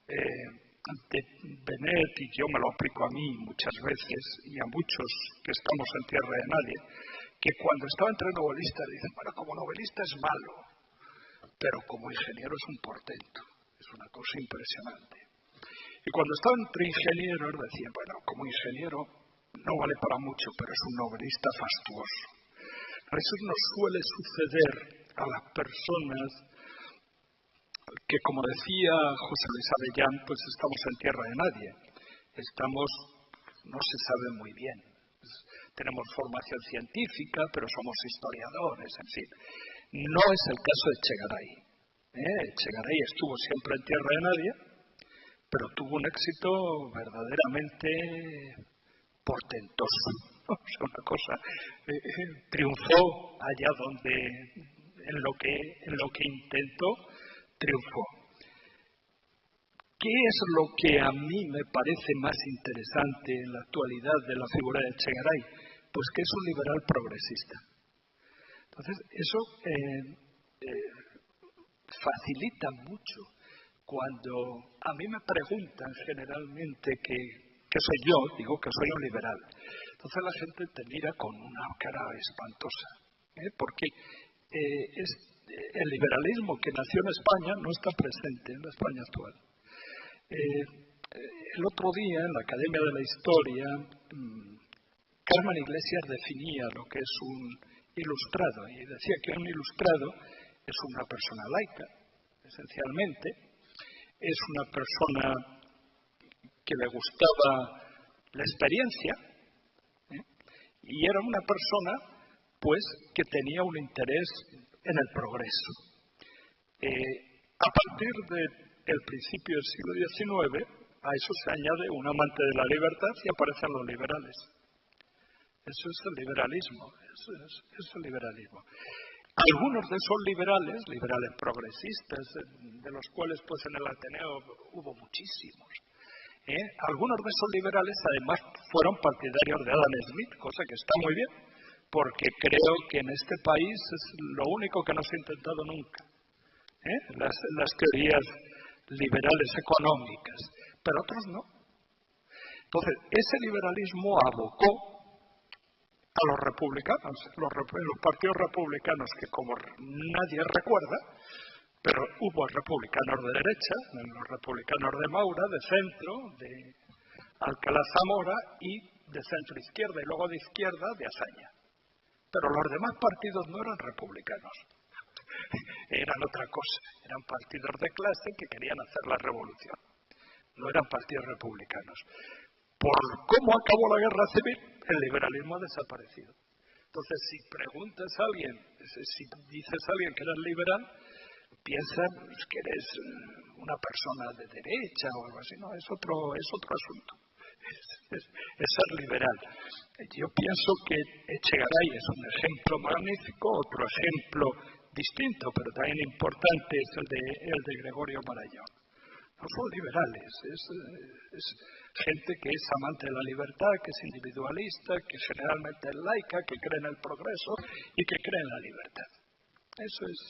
de Benet, y yo me lo aplico a mí muchas veces, y a muchos que estamos en tierra de nadie, que cuando estaba entre novelistas dicen, bueno, como novelista es malo, pero como ingeniero es un portento, es una cosa impresionante. Y cuando estaba entre ingenieros decían, bueno, como ingeniero no vale para mucho, pero es un novelista fastuoso. Eso nos suele suceder a las personas que, como decía José Luis Avellán, pues estamos en tierra de nadie. No se sabe muy bien. Tenemos formación científica, pero somos historiadores, en fin. No es el caso de Echegaray. Echegaray estuvo siempre en tierra de nadie, pero tuvo un éxito verdaderamente portentoso. O sea, una cosa, triunfó allá donde, en lo que intentó, triunfó. ¿Qué es lo que a mí me parece más interesante en la actualidad de la figura de Echegaray? Pues que es un liberal progresista. Entonces, eso facilita mucho cuando a mí me preguntan generalmente qué soy yo, digo que soy un liberal. Entonces la gente te mira con una cara espantosa, porque el liberalismo que nació en España no está presente en la España actual. El otro día en la Academia de la Historia, Carmen Iglesias definía lo que es un ilustrado y decía que un ilustrado es una persona laica, esencialmente, es una persona que le gustaba la experiencia, y era una persona pues que tenía un interés en el progreso. A partir del principio del siglo XIX, a eso se añade un amante de la libertad y aparecen los liberales. Eso es el liberalismo, eso es el liberalismo. Algunos de esos liberales progresistas, de los cuales pues en el Ateneo hubo muchísimos, algunos de esos liberales además fueron partidarios de Adam Smith, cosa que está muy bien, porque creo que en este país es lo único que no se ha intentado nunca, las teorías liberales económicas, pero otros no. Entonces, ese liberalismo abocó a los republicanos, los partidos republicanos que, como nadie recuerda, pero hubo republicanos de derecha, los republicanos de Maura, de centro, de Alcalá Zamora, y de centro izquierda, y luego de izquierda, de Azaña. Pero los demás partidos no eran republicanos, eran otra cosa, eran partidos de clase que querían hacer la revolución, no eran partidos republicanos. Por cómo acabó la guerra civil, el liberalismo ha desaparecido. Entonces, si preguntas a alguien, si dices a alguien que eres liberal, piensa que eres una persona de derecha o algo así. No, es otro asunto. Es ser liberal. Yo pienso que Echegaray es un ejemplo magnífico, otro ejemplo distinto, pero también importante, es el de Gregorio Marañón. No son liberales, es gente que es amante de la libertad, que es individualista, que generalmente es laica, que cree en el progreso y que cree en la libertad. Eso es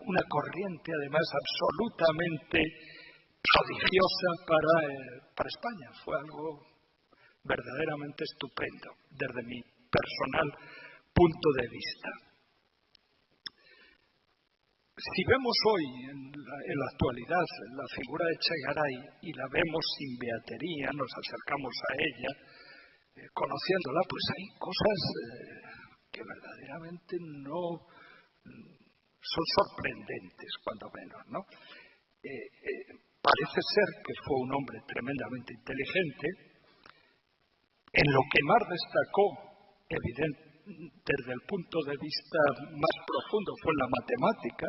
una corriente, además, absolutamente prodigiosa para España. Fue algo verdaderamente estupendo, desde mi personal punto de vista. Si vemos hoy, en la actualidad, la figura de Echegaray y la vemos sin beatería, nos acercamos a ella, conociéndola, pues hay cosas que verdaderamente no son sorprendentes, cuando menos, ¿no? Parece ser que fue un hombre tremendamente inteligente. En lo que más destacó, desde el punto de vista más profundo, fue en la matemática,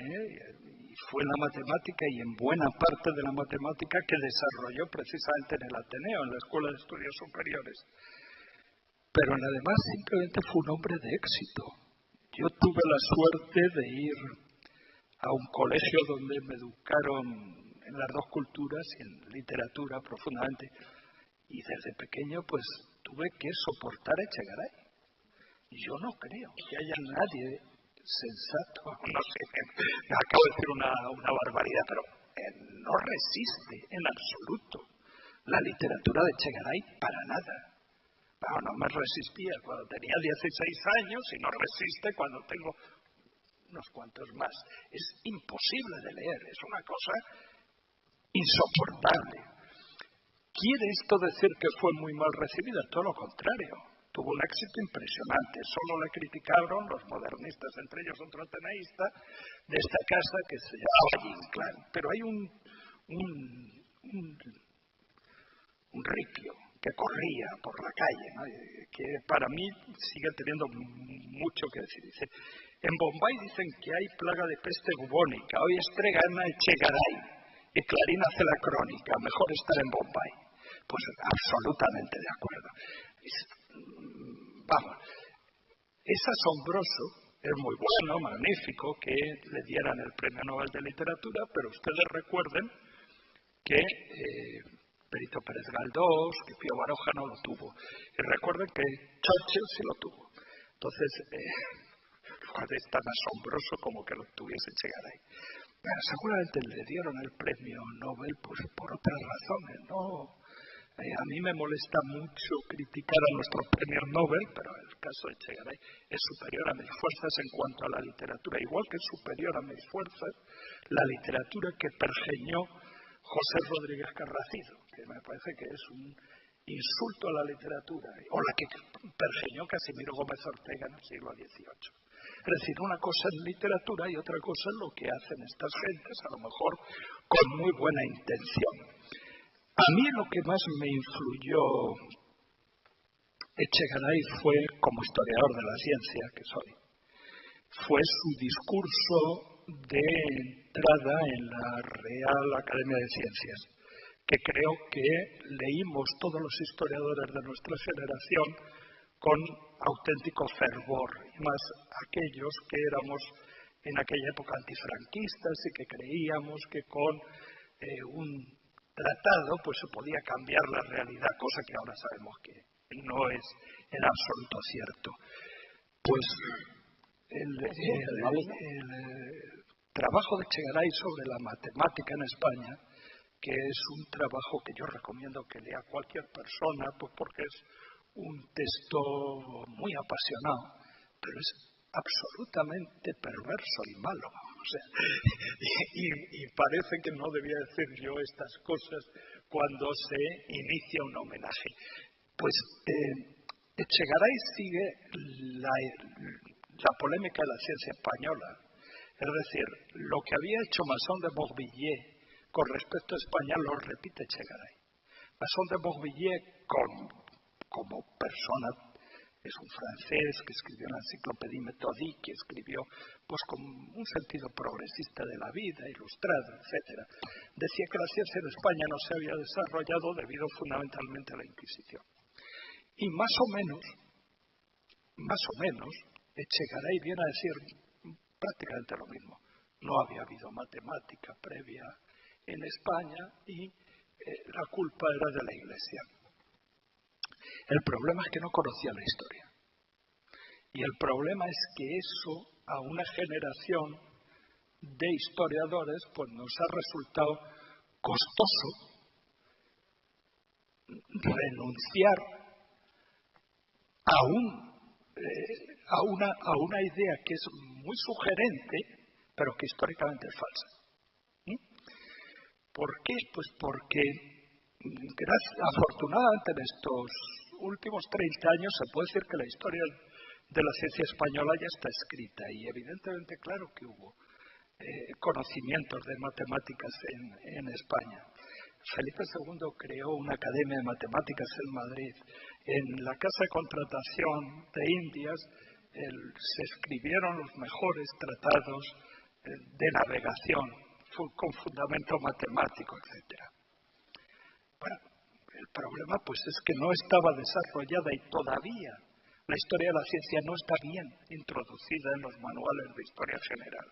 y fue en la matemática y en buena parte de la matemática que desarrolló precisamente en el Ateneo, en la Escuela de Estudios Superiores. Pero además simplemente fue un hombre de éxito. Yo tuve la suerte de ir a un colegio donde me educaron en las dos culturas y en literatura profundamente. Y desde pequeño pues tuve que soportar a Echegaray. Yo no creo que haya nadie sensato, no sé, acabo de decir una barbaridad, pero no resiste en absoluto la literatura de Echegaray para nada. No me resistía cuando tenía 16 años y no resiste cuando tengo unos cuantos más. Es imposible de leer, es una cosa insoportable. ¿Quiere esto decir que fue muy mal recibida? Todo lo contrario. Tuvo un éxito impresionante. Solo le criticaron los modernistas, entre ellos otro ateneísta de esta casa que se llamaba Inclán. Pero hay un ripio que corría por la calle, ¿no? Que para mí sigue teniendo mucho que decir. Dice, en Bombay dicen que hay plaga de peste bubónica. Hoy estrena Echegaray y Clarín hace la crónica. Mejor estar en Bombay. Pues absolutamente de acuerdo. Vamos, es asombroso, es muy bueno, magnífico que le dieran el Premio Nobel de Literatura, pero ustedes recuerden que Benito Pérez Galdós, que Pío Baroja no lo tuvo. Y recuerden que Churchill sí lo tuvo. Entonces, es tan asombroso como que lo tuviese Echegaray. Bueno, seguramente le dieron el Premio Nobel pues por otras razones, ¿no? A mí me molesta mucho criticar a nuestros premios Nobel, pero el caso de Echegaray es superior a mis fuerzas en cuanto a la literatura, igual que es superior a mis fuerzas la literatura que pergeñó José Rodríguez Carracido, que me parece que es un insulto a la literatura, o la que pergeñó Casimiro Gómez Ortega en el siglo XVIII. Es decir, una cosa es literatura y otra cosa es lo que hacen estas gentes, a lo mejor con muy buena intención. A mí lo que más me influyó Echegaray fue, como historiador de la ciencia que soy, fue su discurso de entrada en la Real Academia de Ciencias, que creo que leímos todos los historiadores de nuestra generación con auténtico fervor, y más aquellos que éramos en aquella época antifranquistas y que creíamos que con un tratado pues se podía cambiar la realidad, cosa que ahora sabemos que no es en absoluto cierto. Pues el trabajo de Echegaray sobre la matemática en España, que es un trabajo que yo recomiendo que lea cualquier persona, pues porque es un texto muy apasionado, pero es absolutamente perverso y malo. O sea, y parece que no debía decir yo estas cosas cuando se inicia un homenaje. Pues Echegaray sigue la polémica de la ciencia española. Es decir, lo que había hecho Masson de Morvilliers con respecto a España lo repite Echegaray. Masson de Morvilliers, como persona, es un francés que escribió la Enciclopédie Méthodique, que escribió pues con un sentido progresista de la vida, ilustrado, etc. Decía que la ciencia en España no se había desarrollado debido fundamentalmente a la Inquisición. Y más o menos, Echegaray viene a decir prácticamente lo mismo. No había habido matemática previa en España y la culpa era de la Iglesia. El problema es que no conocía la historia. Y el problema es que eso a una generación de historiadores pues nos ha resultado costoso renunciar a una idea que es muy sugerente, pero que históricamente es falsa. ¿Por qué? Pues porque afortunadamente en estos últimos 30 años se puede decir que la historia de la ciencia española ya está escrita y evidentemente claro que hubo conocimientos de matemáticas en España. Felipe II creó una academia de matemáticas en Madrid. En la Casa de Contratación de Indias se escribieron los mejores tratados de navegación con fundamento matemático, etc. Bueno, el problema pues es que no estaba desarrollada y todavía La historia de la ciencia no está bien introducida en los manuales de historia general.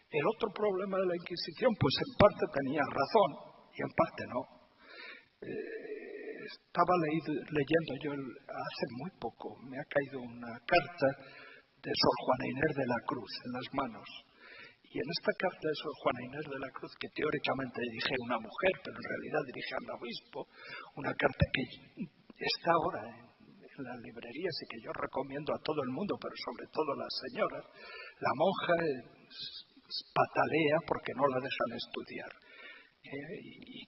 El otro problema de la Inquisición, pues en parte tenía razón y en parte no. Estaba leyendo yo hace muy poco, me ha caído una carta de Sor Juana Inés de la Cruz en las manos. Y en esta carta de Sor Juana Inés de la Cruz, que teóricamente dirige a una mujer, pero en realidad dirige al obispo, una carta que está ahora en las librerías y que yo recomiendo a todo el mundo, pero sobre todo a las señoras, la monja patalea porque no la dejan estudiar. Y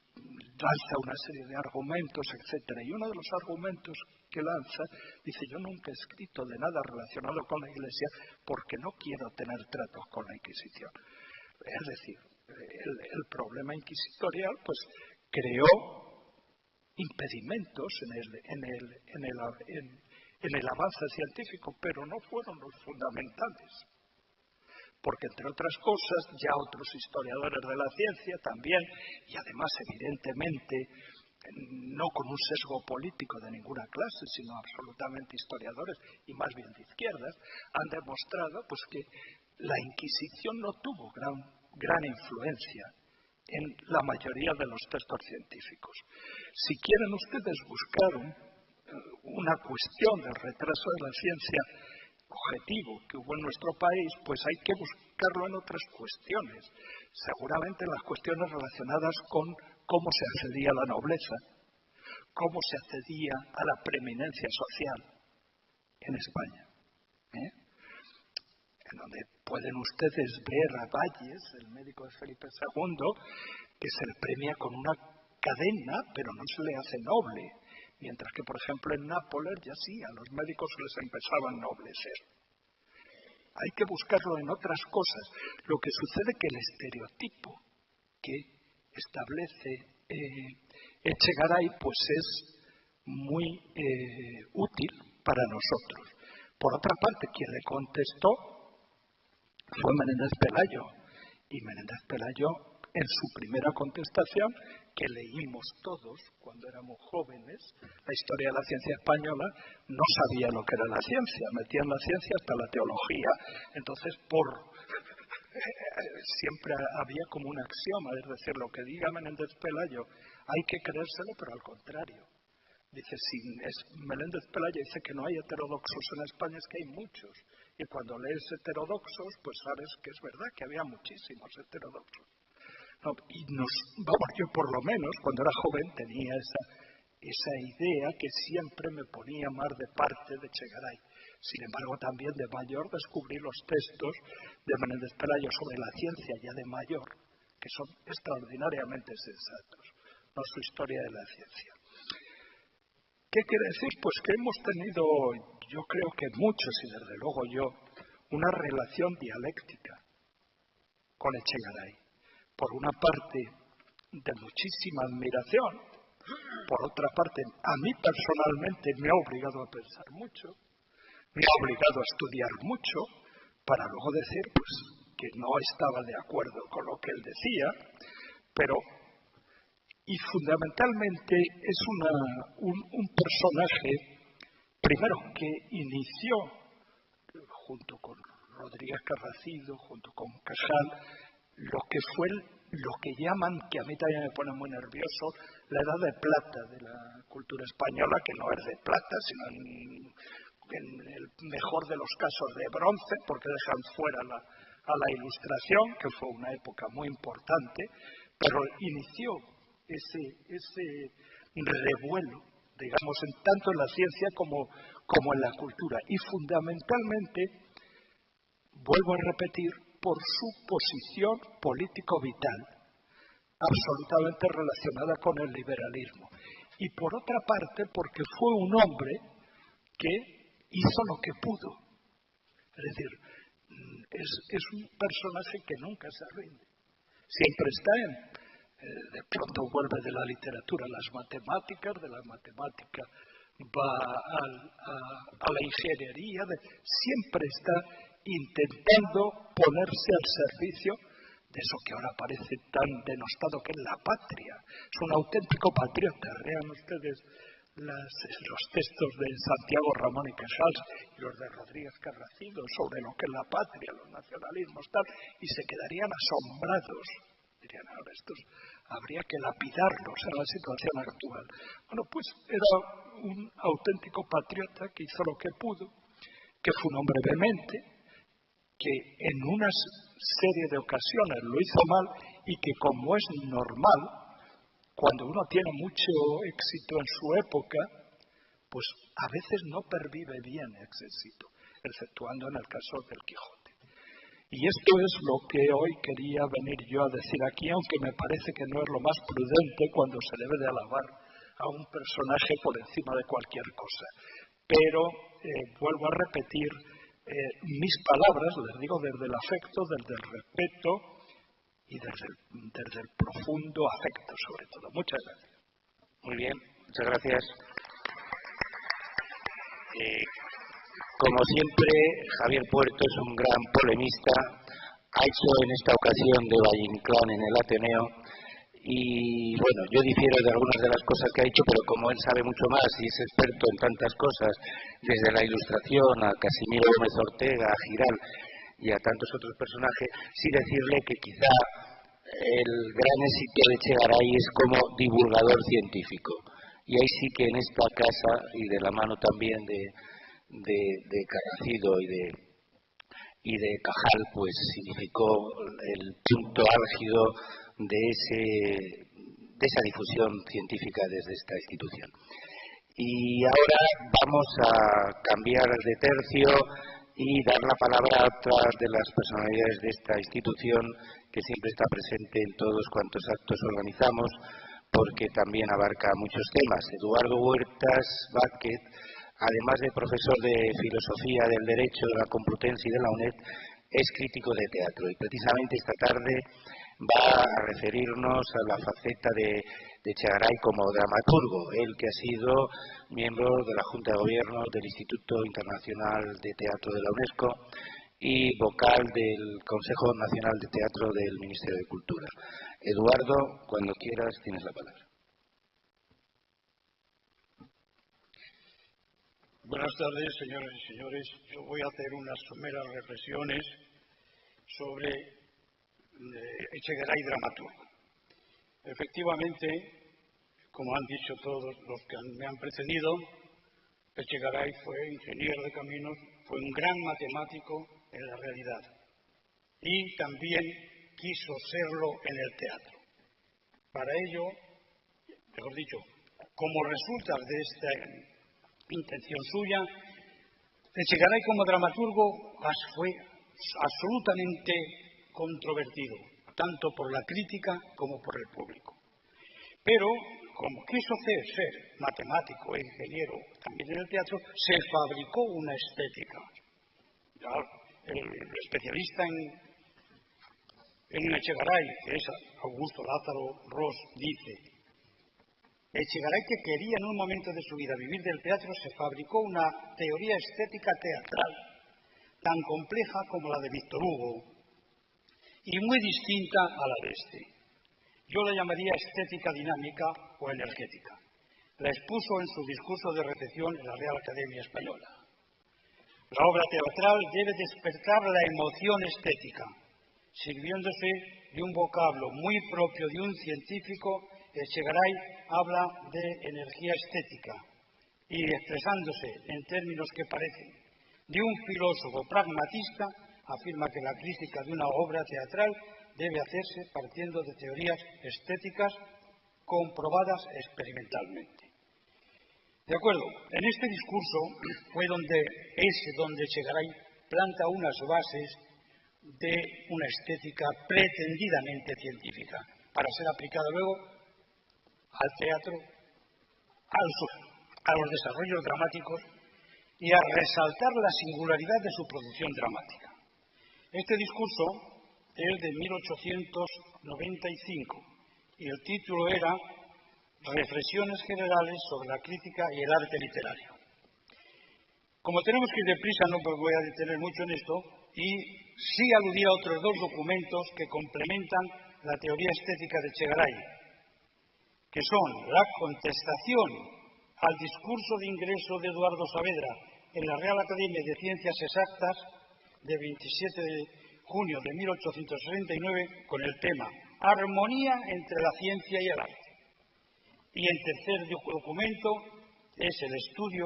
lanza una serie de argumentos, etcétera. Y uno de los argumentos que lanza dice: yo nunca he escrito de nada relacionado con la Iglesia porque no quiero tener tratos con la Inquisición. Es decir, el problema inquisitorial pues creó impedimentos en el avance científico, pero no fueron los fundamentales. Porque, entre otras cosas, ya otros historiadores de la ciencia también, y además, evidentemente, no con un sesgo político de ninguna clase, sino absolutamente historiadores, y más bien de izquierdas, han demostrado pues, que la Inquisición no tuvo gran influencia en la mayoría de los textos científicos. Si quieren ustedes buscar una cuestión del retraso de la ciencia objetivo que hubo en nuestro país, pues hay que buscarlo en otras cuestiones. Seguramente las cuestiones relacionadas con cómo se accedía a la nobleza, cómo se accedía a la preeminencia social en España. En donde pueden ustedes ver a Valles, el médico de Felipe II, que se le premia con una cadena, pero no se le hace noble. Mientras que, por ejemplo, en Nápoles ya sí, a los médicos se les empezaba a ennoblecer. Hay que buscarlo en otras cosas. Lo que sucede es que el estereotipo que establece Echegaray pues es muy útil para nosotros. Por otra parte, quien le contestó fue Menéndez Pelayo. Y Menéndez Pelayo, en su primera contestación, que leímos todos cuando éramos jóvenes, la historia de la ciencia española, no sabía lo que era la ciencia, metía en la ciencia hasta la teología. Entonces, siempre había como un axioma, es decir, lo que diga Menéndez Pelayo hay que creérselo, pero al contrario. Dice, si Menéndez Pelayo dice que no hay heterodoxos en España, es que hay muchos. Y cuando lees heterodoxos, pues sabes que es verdad que había muchísimos heterodoxos. No, y yo por lo menos, cuando era joven, tenía esa idea que siempre me ponía más de parte de Echegaray. Sin embargo, también de mayor descubrí los textos de Menéndez Pelayo sobre la ciencia ya de mayor, que son extraordinariamente sensatos, no su historia de la ciencia. ¿Qué quiere decir? Pues que hemos tenido, yo creo que muchos, y desde luego yo, una relación dialéctica con Echegaray. Por una parte, de muchísima admiración, por otra parte, a mí personalmente me ha obligado a pensar mucho, me ha obligado a estudiar mucho, para luego decir pues, que no estaba de acuerdo con lo que él decía, pero, y fundamentalmente es un personaje, primero, que inició, junto con Rodríguez Carracido, junto con Cajal, lo que llaman, que a mí también me pone muy nervioso, la edad de plata de la cultura española, que no es de plata, sino en el mejor de los casos de bronce, porque dejan fuera a la Ilustración, que fue una época muy importante, pero inició ese revuelo, digamos, tanto en la ciencia como en la cultura. Y fundamentalmente, vuelvo a repetir, por su posición político-vital, absolutamente relacionada con el liberalismo. Y por otra parte, porque fue un hombre que hizo lo que pudo. Es decir, es un personaje que nunca se rinde. Siempre está de pronto vuelve de la literatura a las matemáticas, de la matemática va a la ingeniería, siempre está intentando ponerse al servicio de eso que ahora parece tan denostado que es la patria. Es un auténtico patriota. Lean ustedes los textos de Santiago Ramón y Casals y los de Rodríguez Carracido sobre lo que es la patria, los nacionalismos, tal, y se quedarían asombrados. Dirían, ahora estos habría que lapidarlos en la situación actual. Bueno, pues era un auténtico patriota que hizo lo que pudo, que fue un hombre vehemente, que en una serie de ocasiones lo hizo mal y que, como es normal, cuando uno tiene mucho éxito en su época, pues a veces no pervive bien ese éxito, exceptuando en el caso del Quijote. Y esto es lo que hoy quería venir yo a decir aquí, aunque me parece que no es lo más prudente cuando se debe de alabar a un personaje por encima de cualquier cosa. Pero vuelvo a repetir mis palabras, les digo desde el afecto, desde el respeto y desde el profundo afecto, sobre todo. Muchas gracias. Muy bien, muchas gracias. Como siempre, Javier Puerto es un gran polemista. Ha hecho en esta ocasión de Valle Inclán en el Ateneo. Y bueno, yo difiero de algunas de las cosas que ha dicho, pero como él sabe mucho más y es experto en tantas cosas, desde la Ilustración a Casimiro Gómez Ortega, a Giral y a tantos otros personajes, sí decirle que quizá el gran éxito de Echegaray es como divulgador científico. Y ahí sí que en esta casa, y de la mano también de Carracido y de Cajal, pues significó el punto álgido de esa difusión científica desde esta institución. Y ahora vamos a cambiar de tercio y dar la palabra a otras de las personalidades de esta institución que siempre está presente en todos cuantos actos organizamos, porque también abarca muchos temas. Eduardo Huertas Vázquez, además de profesor de Filosofía del Derecho de la Complutense y de la UNED, es crítico de teatro y precisamente esta tarde va a referirnos a la faceta de Echegaray como dramaturgo, él que ha sido miembro de la Junta de Gobierno del Instituto Internacional de Teatro de la UNESCO y vocal del Consejo Nacional de Teatro del Ministerio de Cultura. Eduardo, cuando quieras, tienes la palabra. Buenas tardes, señoras y señores. Yo voy a hacer unas someras reflexiones sobre Echegaray dramaturgo. Efectivamente, como han dicho todos los que me han precedido, Echegaray fue ingeniero de caminos, fue un gran matemático en la realidad y también quiso serlo en el teatro. Para ello, mejor dicho, como resulta de esta intención suya, Echegaray como dramaturgo fue absolutamente controvertido, tanto por la crítica como por el público. Pero, como quiso ser matemático e ingeniero también en el teatro, se fabricó una estética. El especialista en Echegaray, que es Augusto Lázaro Ros, dice: Echegaray, que quería en un momento de su vida vivir del teatro, se fabricó una teoría estética teatral, tan compleja como la de Víctor Hugo, y muy distinta a la de este. Yo la llamaría estética dinámica o energética. La expuso en su discurso de recepción en la Real Academia Española. La obra teatral debe despertar la emoción estética, sirviéndose de un vocablo muy propio de un científico. Echegaray habla de energía estética y, expresándose en términos que parecen de un filósofo pragmatista, afirma que la crítica de una obra teatral debe hacerse partiendo de teorías estéticas comprobadas experimentalmente. De acuerdo, en este discurso fue donde Echegaray planta unas bases de una estética pretendidamente científica, para ser aplicada luego al teatro, a los desarrollos dramáticos y a resaltar la singularidad de su producción dramática. Este discurso es de 1895 y el título era Reflexiones generales sobre la crítica y el arte literario. Como tenemos que ir deprisa, no me voy a detener mucho en esto, y sí aludir a otros dos documentos que complementan la teoría estética de Echegaray, que son la contestación al discurso de ingreso de Eduardo Saavedra en la Real Academia de Ciencias Exactas de 27 de junio de 1869 con el tema Armonía entre la ciencia y el arte. Y el tercer documento es el estudio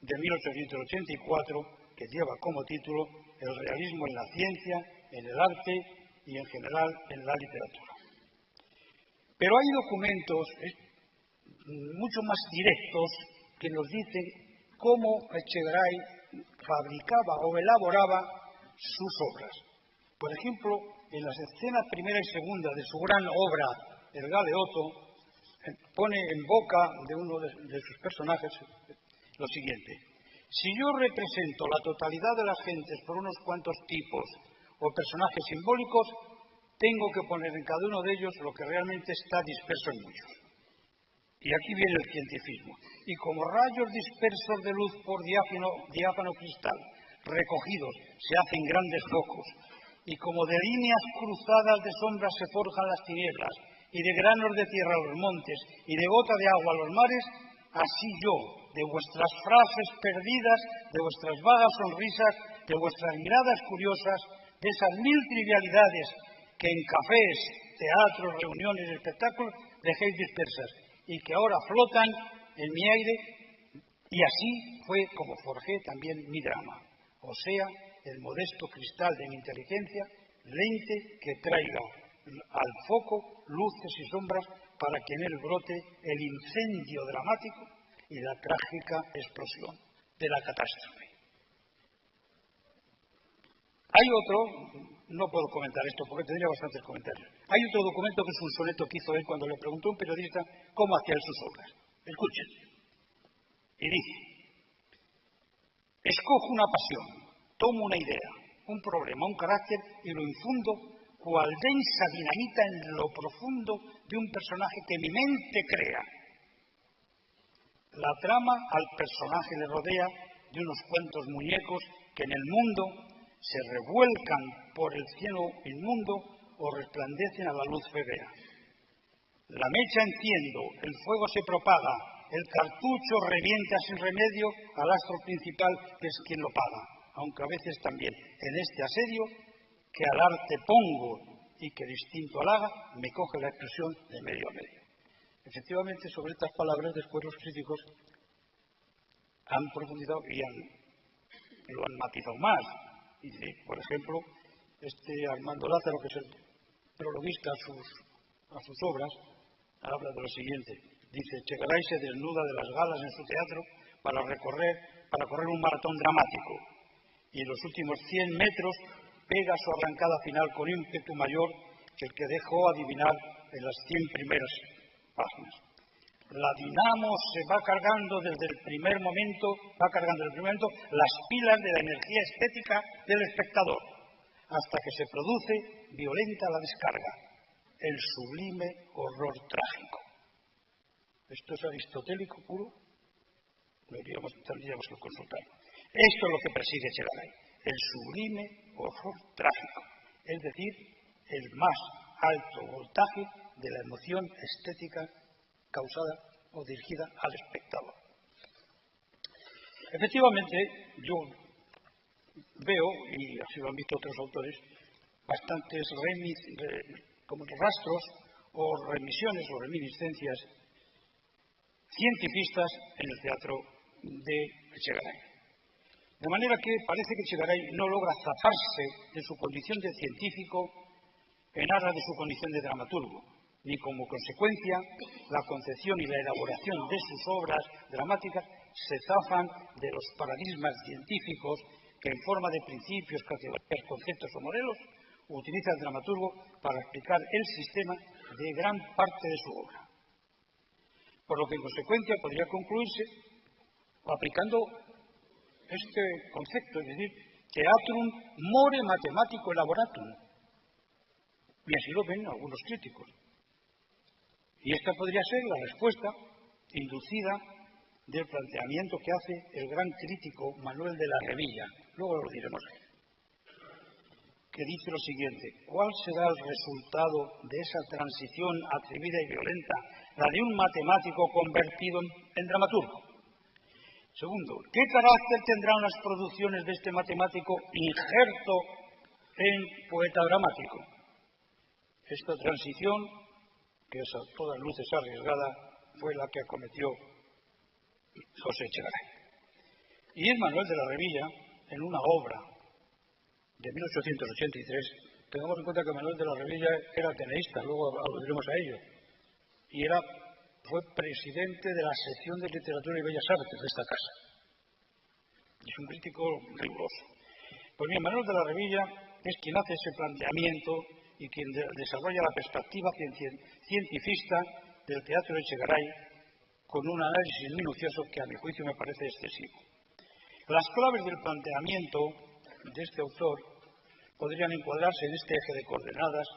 de 1884 que lleva como título El realismo en la ciencia, en el arte y en general en la literatura. Pero hay documentos mucho más directos que nos dicen cómo Echegaray fabricaba o elaboraba sus obras. Por ejemplo, en las escenas primera y segunda de su gran obra, El Galeoto, pone en boca de uno de sus personajes lo siguiente: si yo represento la totalidad de las gentes por unos cuantos tipos o personajes simbólicos, tengo que poner en cada uno de ellos lo que realmente está disperso en muchos. Y aquí viene el cientificismo. Y como rayos dispersos de luz por diáfano cristal, recogidos, se hacen grandes focos, y como de líneas cruzadas de sombras se forjan las tinieblas, y de granos de tierra los montes, y de gota de agua los mares, así yo, de vuestras frases perdidas, de vuestras vagas sonrisas, de vuestras miradas curiosas, de esas mil trivialidades que en cafés, teatros, reuniones y espectáculos dejéis dispersas, y que ahora flotan en mi aire, y así fue como forjé también mi drama, o sea, el modesto cristal de mi inteligencia, lente que traiga al foco luces y sombras para que en él brote el incendio dramático y la trágica explosión de la catástrofe. Hay otro, no puedo comentar esto porque tendría bastantes comentarios, hay otro documento que es un soneto que hizo él cuando le preguntó a un periodista cómo hacía él sus obras. Escuchen. Y dice: escojo una pasión, tomo una idea, un problema, un carácter y lo infundo cual densa dinamita en lo profundo de un personaje que mi mente crea. La trama al personaje le rodea de unos cuantos muñecos que en el mundo se revuelcan por el cielo inmundo o resplandecen a la luz febrea. La mecha enciendo, el fuego se propaga, el cartucho revienta sin remedio al astro principal que es quien lo paga, aunque a veces también en este asedio que al arte pongo y que distinto halaga, me coge la expresión de medio a medio. Efectivamente, sobre estas palabras después los críticos han profundizado y lo han matizado más. Dice, por ejemplo, Armando Lázaro, que es el prologuista a sus obras, habla de lo siguiente. Dice: Echegaray se desnuda de las galas en su teatro para correr un maratón dramático, y en los últimos 100 metros pega su arrancada final con ímpetu mayor que el que dejó adivinar en las 100 primeras páginas. La dinamo se va cargando desde el primer momento, las pilas de la energía estética del espectador, hasta que se produce violenta la descarga, el sublime horror trágico. ¿Esto es aristotélico puro? Tendríamos que consultar. Esto es lo que persigue Echegaray, el sublime horror trágico, es decir, el más alto voltaje de la emoción estética causada o dirigida al espectador. Efectivamente, yo veo, y así lo han visto otros autores, bastantes como rastros o remisiones o reminiscencias cientifistas en el teatro de Echegaray. De manera que parece que Echegaray no logra zafarse de su condición de científico en aras de su condición de dramaturgo, ni como consecuencia la concepción y la elaboración de sus obras dramáticas se zafan de los paradigmas científicos que en forma de principios, categorías, conceptos o modelos utiliza el dramaturgo para explicar el sistema de gran parte de su obra. Por lo que en consecuencia podría concluirse aplicando este concepto, es decir, theatrum more mathematico elaboratum. Y así lo ven algunos críticos. Y esta podría ser la respuesta inducida del planteamiento que hace el gran crítico Manuel de la Revilla. Luego lo diremos. Que dice lo siguiente: ¿cuál será el resultado de esa transición atrevida y violenta, la de un matemático convertido en en dramaturgo. Segundo, ¿qué carácter tendrán las producciones de este matemático injerto en poeta dramático? Esta transición, que es a todas luces arriesgada, fue la que acometió José Echegaray. Y es Manuel de la Revilla, en una obra de 1883, tengamos en cuenta que Manuel de la Revilla era ateneísta, luego aludiremos a ello, y fue presidente de la sección de Literatura y Bellas Artes de esta casa. Es un crítico riguroso. Pues bien, Manuel de la Revilla es quien hace ese planteamiento y quien desarrolla la perspectiva cientifista del teatro de Echegaray con un análisis minucioso que a mi juicio me parece excesivo. Las claves del planteamiento de este autor podrían encuadrarse en este eje de coordenadas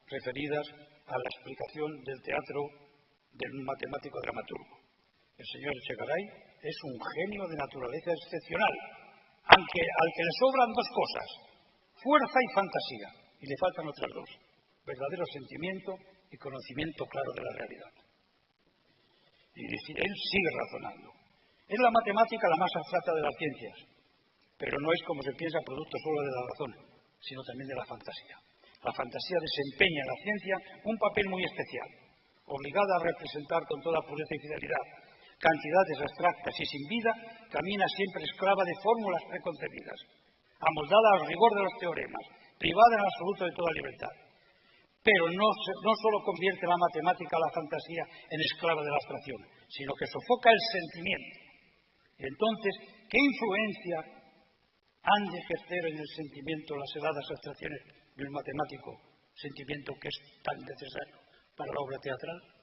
referidas a la explicación del teatro del matemático dramaturgo. El señor Echegaray es un genio de naturaleza excepcional, aunque al que le sobran dos cosas, fuerza y fantasía, y le faltan otras dos, verdadero sentimiento y conocimiento claro de la realidad. Y él sigue razonando. Es la matemática la más abstracta de las ciencias, pero no es, como se piensa, producto solo de la razón, sino también de la fantasía. La fantasía desempeña en la ciencia un papel muy especial, obligada a representar con toda pureza y fidelidad cantidades abstractas y sin vida, camina siempre esclava de fórmulas preconcebidas, amoldada al rigor de los teoremas, privada en absoluto de toda libertad. Pero no solo convierte la matemática a la fantasía en esclava de la abstracción, sino que sofoca el sentimiento. Y entonces, ¿qué influencia han de ejercer en el sentimiento las heladas abstracciones de un matemático, sentimiento que es tan necesario para la obra teatral?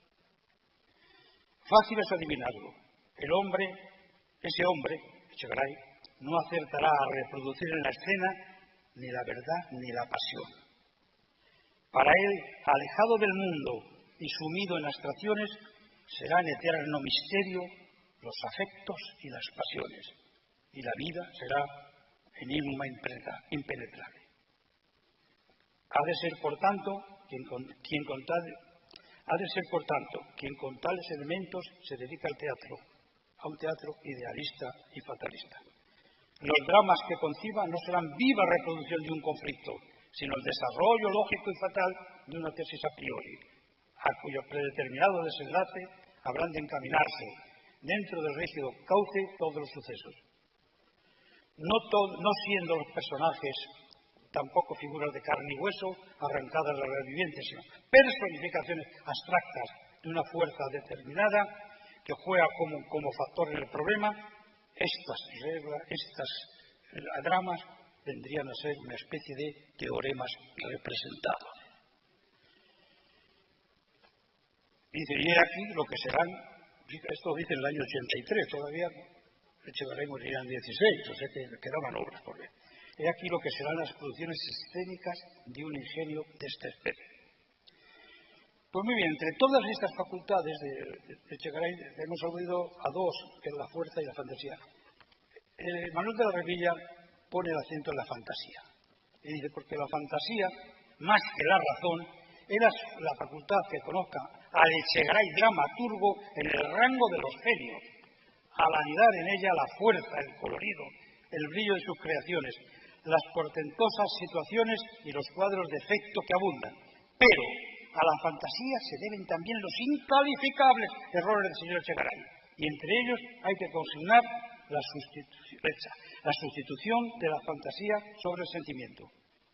Fácil es adivinarlo. Ese hombre, Echegaray, no acertará a reproducir en la escena ni la verdad ni la pasión. Para él, alejado del mundo y sumido en abstracciones, será en eterno misterio los afectos y las pasiones, y la vida será enigma impenetrable. Ha de ser, por tanto, quien con tales elementos se dedica al teatro, a un teatro idealista y fatalista. Los dramas que conciba no serán viva reproducción de un conflicto, sino el desarrollo lógico y fatal de una tesis a priori, a cuyo predeterminado desenlace habrán de encaminarse dentro del rígido cauce todos los sucesos. No siendo los personajes tampoco figuras de carne y hueso arrancadas de la realidad viviente, sino personificaciones abstractas de una fuerza determinada que juega como factor en el problema, estos dramas vendrían a ser una especie de teoremas representados. Dice, y aquí lo que serán, esto dice en el año 83, todavía Echegaray moriría en 16, o sea que quedaban obras por ver. He aquí lo que serán las producciones escénicas de un ingenio de esta especie. Pues muy bien, entre todas estas facultades de Echegaray hemos aludido a dos, que es la fuerza y la fantasía. Manuel de la Revilla pone el acento en la fantasía. Y dice, porque la fantasía, más que la razón, era la facultad que conozca al Echegaray dramaturgo en el rango de los genios, al anidar en ella la fuerza, el colorido, el brillo de sus creaciones, las portentosas situaciones y los cuadros de efecto que abundan. Pero a la fantasía se deben también los incalificables errores del señor Echegaray, y entre ellos hay que consignar la sustitución de la fantasía sobre el sentimiento.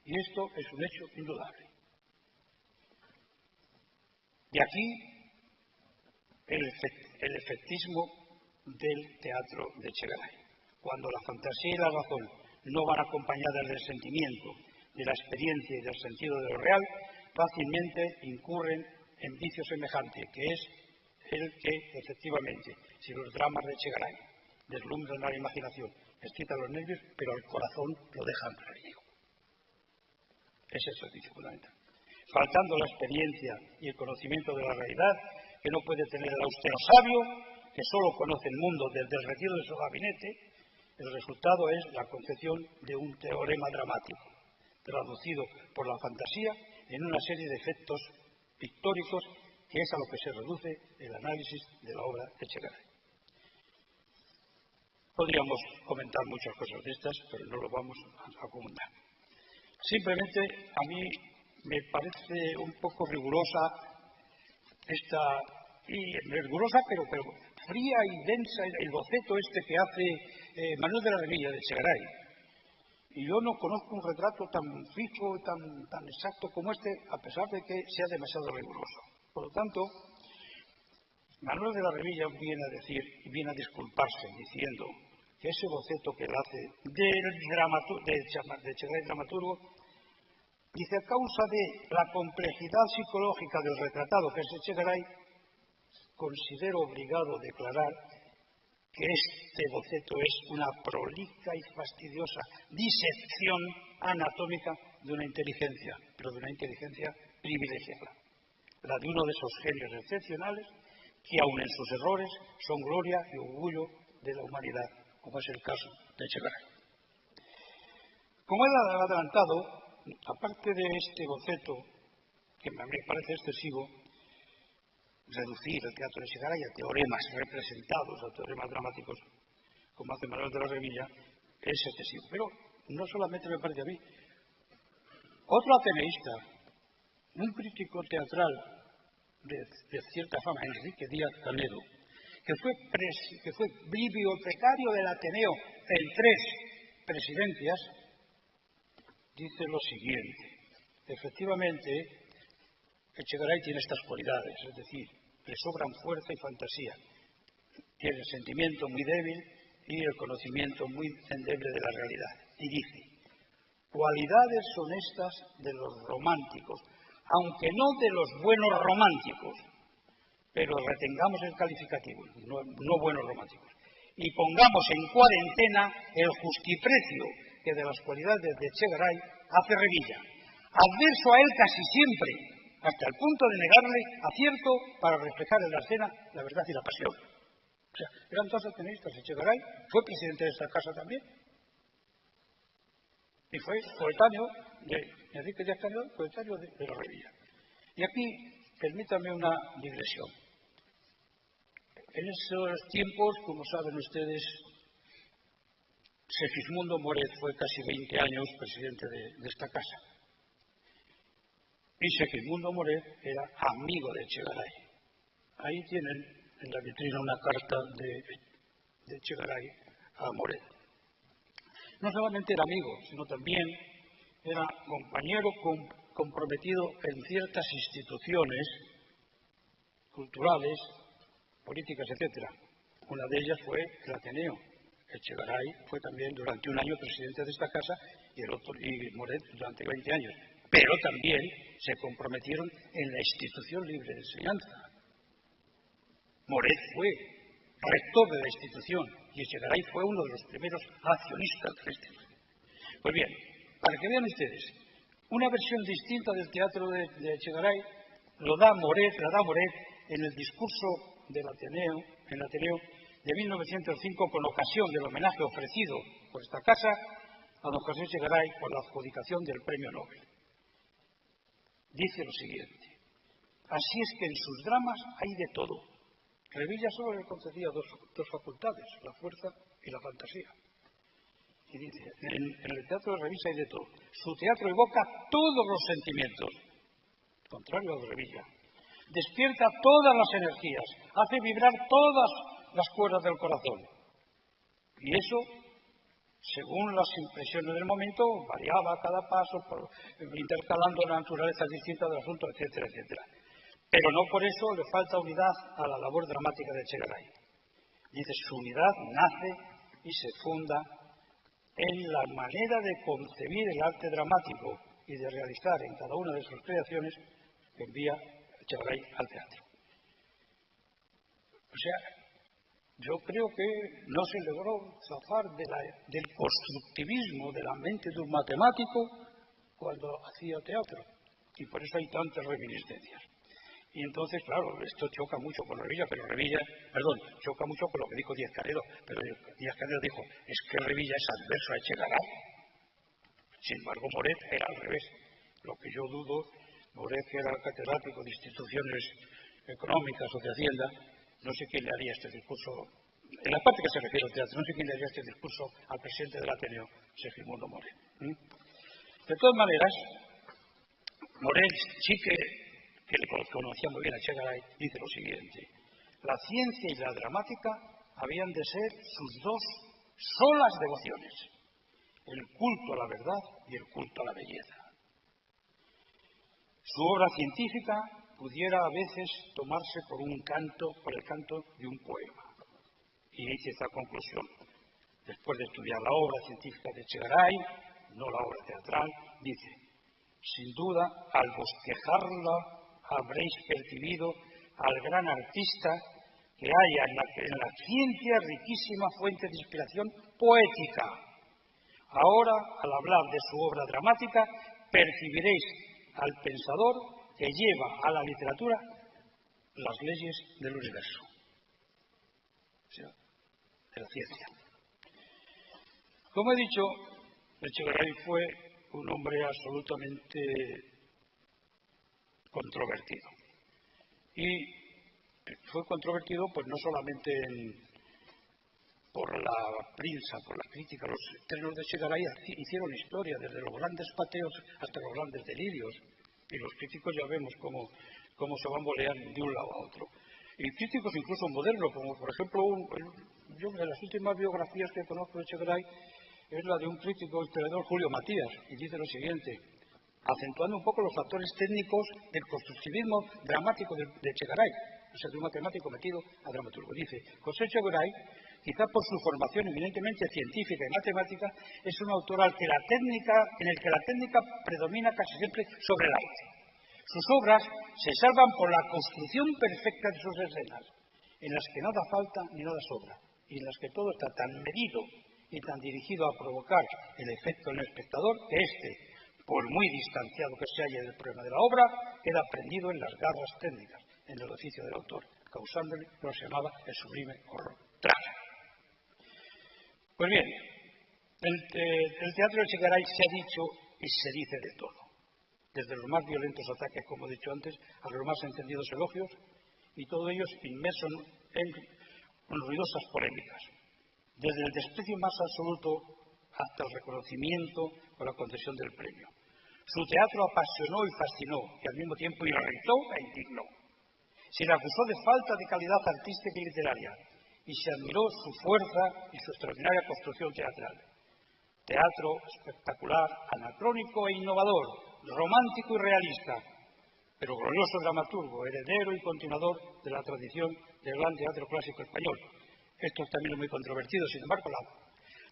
Y esto es un hecho indudable. Y aquí el efectismo del teatro de Echegaray. Cuando la fantasía y la razón no van acompañadas del sentimiento, de la experiencia y del sentido de lo real, fácilmente incurren en vicio semejante, que es el que, efectivamente, si los dramas de Echegaray deslumbran a la imaginación, excitan los nervios, pero el corazón lo dejan frío. Ese es el vicio fundamental. Faltando la experiencia y el conocimiento de la realidad, que no puede tener el austero sabio, que solo conoce el mundo desde el retiro de su gabinete, el resultado es la concepción de un teorema dramático, traducido por la fantasía en una serie de efectos pictóricos, que es a lo que se reduce el análisis de la obra de Echegaray. Podríamos comentar muchas cosas de estas, pero no lo vamos a comentar. Simplemente a mí me parece un poco rigurosa pero fría y densa el boceto que hace Manuel de la Revilla de Echegaray. Y yo no conozco un retrato tan fijo, tan exacto como este, a pesar de que sea demasiado riguroso. Por lo tanto, Manuel de la Revilla viene a decir y viene a disculparse diciendo que ese boceto que él hace de Echegaray dramaturgo, dice, a causa de la complejidad psicológica del retratado que es Echegaray, considero obligado a declarar que este boceto es una prolija y fastidiosa disección anatómica de una inteligencia, pero de una inteligencia privilegiada, la de uno de esos genios excepcionales que aun en sus errores son gloria y orgullo de la humanidad, como es el caso de Echegaray. Como él ha adelantado, aparte de este boceto, que a mí me parece excesivo, reducir el teatro de Echegaray a teoremas representados, a teoremas dramáticos, como hace Manuel de la Revilla, es excesivo. Pero no solamente me parece a mí. Otro ateneísta, un crítico teatral de cierta fama, Enrique Díaz Canedo, que fue bibliotecario del Ateneo en 3 presidencias, dice lo siguiente: efectivamente, Echegaray tiene estas cualidades, es decir, le sobran fuerza y fantasía, tiene el sentimiento muy débil y el conocimiento muy endeble de la realidad. Y dice, cualidades son estas de los románticos, aunque no de los buenos románticos, pero retengamos el calificativo, no buenos románticos, y pongamos en cuarentena el justiprecio que de las cualidades de Echegaray hace Revilla, adverso a él casi siempre, hasta el punto de negarle acierto para reflejar en la escena la verdad y la pasión. O sea, eran 2 ateneístas. Echegaray fue presidente de esta casa también, y fue coetáneo de Enrique Díaz Canedo, coetáneo de la Revilla. Y aquí, permítanme una digresión. En esos tiempos, como saben ustedes, Segismundo Moret fue casi 20 años presidente de esta casa. Y Segismundo Moret era amigo de Echegaray. Ahí tienen en la vitrina una carta de Echegaray a Moret. No solamente era amigo, sino también era compañero comprometido en ciertas instituciones culturales, políticas, etc. Una de ellas fue el Ateneo. Echegaray fue también durante un año presidente de esta casa y Moret durante 20 años. Pero también se comprometieron en la institución libre de enseñanza. Moret fue rector de la institución y Echegaray fue uno de los primeros accionistas de la institución. Pues bien, para que vean ustedes, una versión distinta del teatro de Echegaray la da Moret en el discurso del Ateneo, en el Ateneo de 1905, con ocasión del homenaje ofrecido por esta casa a don José Echegaray por la adjudicación del Premio Nobel. Dice lo siguiente: así es que en sus dramas hay de todo. Revilla solo le concedía dos facultades, la fuerza y la fantasía. Y dice, en el teatro de Revilla hay de todo. Su teatro evoca todos los sentimientos, contrario al de Revilla. Despierta todas las energías, hace vibrar todas las cuerdas del corazón. Y eso, según las impresiones del momento, variaba a cada paso, intercalando naturalezas distintas del asunto, etcétera, etcétera. Pero no por eso le falta unidad a la labor dramática de Echegaray. Dice, su unidad nace y se funda en la manera de concebir el arte dramático y de realizar en cada una de sus creaciones que envía Echegaray al teatro. O sea, yo creo que no se logró zafar del constructivismo de la mente de un matemático cuando hacía teatro, y por eso hay tantas reminiscencias. Y entonces, claro, esto choca mucho con Revilla, choca mucho con lo que dijo Díaz Canedo, pero Díaz Canedo dijo, es que Revilla es adverso a Echegaray. Sin embargo, Moret era al revés. Lo que yo dudo, Moret, que era catedrático de instituciones económicas o de Hacienda, no sé quién le haría este discurso en la parte que se refiere al teatro. No sé quién le dio este discurso al presidente del Ateneo, Segismundo Morel. De todas maneras, Morel sí que le conocía muy bien a Echegaray, dice lo siguiente: la ciencia y la dramática habían de ser sus dos solas devociones, el culto a la verdad y el culto a la belleza. Su obra científica pudiera a veces tomarse por el canto de un poema. Y dice esta conclusión: después de estudiar la obra científica de Echegaray, no la obra teatral, dice: sin duda, al bosquejarla habréis percibido al gran artista que haya en la ciencia riquísima fuente de inspiración poética. Ahora, al hablar de su obra dramática, percibiréis al pensador que lleva a la literatura las leyes del universo, o sea, de la ciencia. Como he dicho, Echegaray fue un hombre absolutamente controvertido. Y fue controvertido pues no solamente por la prensa, por la crítica. Los ternos de Echegaray hicieron historia, desde los grandes pateos hasta los grandes delirios. Y los críticos ya vemos cómo se bambolean de un lado a otro. Y críticos incluso modernos, como por ejemplo, yo de las últimas biografías que conozco de Echegaray es la de un crítico historiador, Julio Matías, y dice lo siguiente, acentuando un poco los factores técnicos del constructivismo dramático de Echegaray, o sea, de un matemático metido a dramaturgo. Dice: José Echegaray, quizá por su formación eminentemente científica y matemática, es un autor en el que la técnica predomina casi siempre sobre el arte. Sus obras se salvan por la construcción perfecta de sus escenas, en las que nada falta ni nada sobra, y en las que todo está tan medido y tan dirigido a provocar el efecto en el espectador que éste, por muy distanciado que se haya del problema de la obra, queda prendido en las garras técnicas, en el oficio del autor, causándole lo que se llamaba el sublime horror trágico. Pues bien, el teatro de Echegaray se ha dicho y se dice de todo, desde los más violentos ataques, como he dicho antes, a los más encendidos elogios, y todo ello inmerso en ruidosas polémicas, desde el desprecio más absoluto hasta el reconocimiento o la concesión del premio. Su teatro apasionó y fascinó, y al mismo tiempo irritó e indignó. Se le acusó de falta de calidad artística y literaria, y se admiró su fuerza y su extraordinaria construcción teatral. Teatro espectacular, anacrónico e innovador, romántico y realista, pero glorioso dramaturgo, heredero y continuador de la tradición del gran teatro clásico español. Esto también es muy controvertido, sin embargo,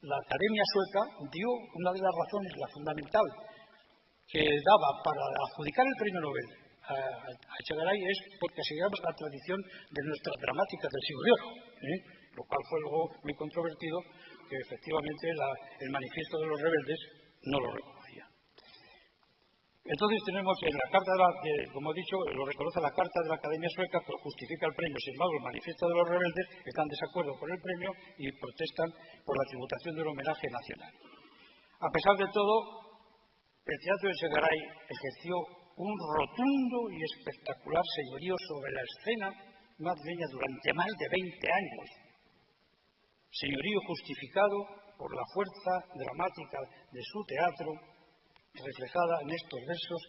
la Academia Sueca dio una de las razones, la fundamental, que daba para adjudicar el premio Nobel a Echegaray es porque seguíamos la tradición de nuestras dramáticas del siglo viejo, lo cual fue luego muy controvertido, que efectivamente el manifiesto de los rebeldes no lo reconocía. Entonces tenemos en la carta, como he dicho, lo reconoce la Carta de la Academia Sueca, pero justifica el premio. Sin embargo, el manifiesto de los rebeldes están en desacuerdo con el premio y protestan por la tributación del homenaje nacional. A pesar de todo, el teatro de Echegaray ejerció un rotundo y espectacular señorío sobre la escena madrileña durante más de 20 años. Señorío justificado por la fuerza dramática de su teatro, reflejada en estos versos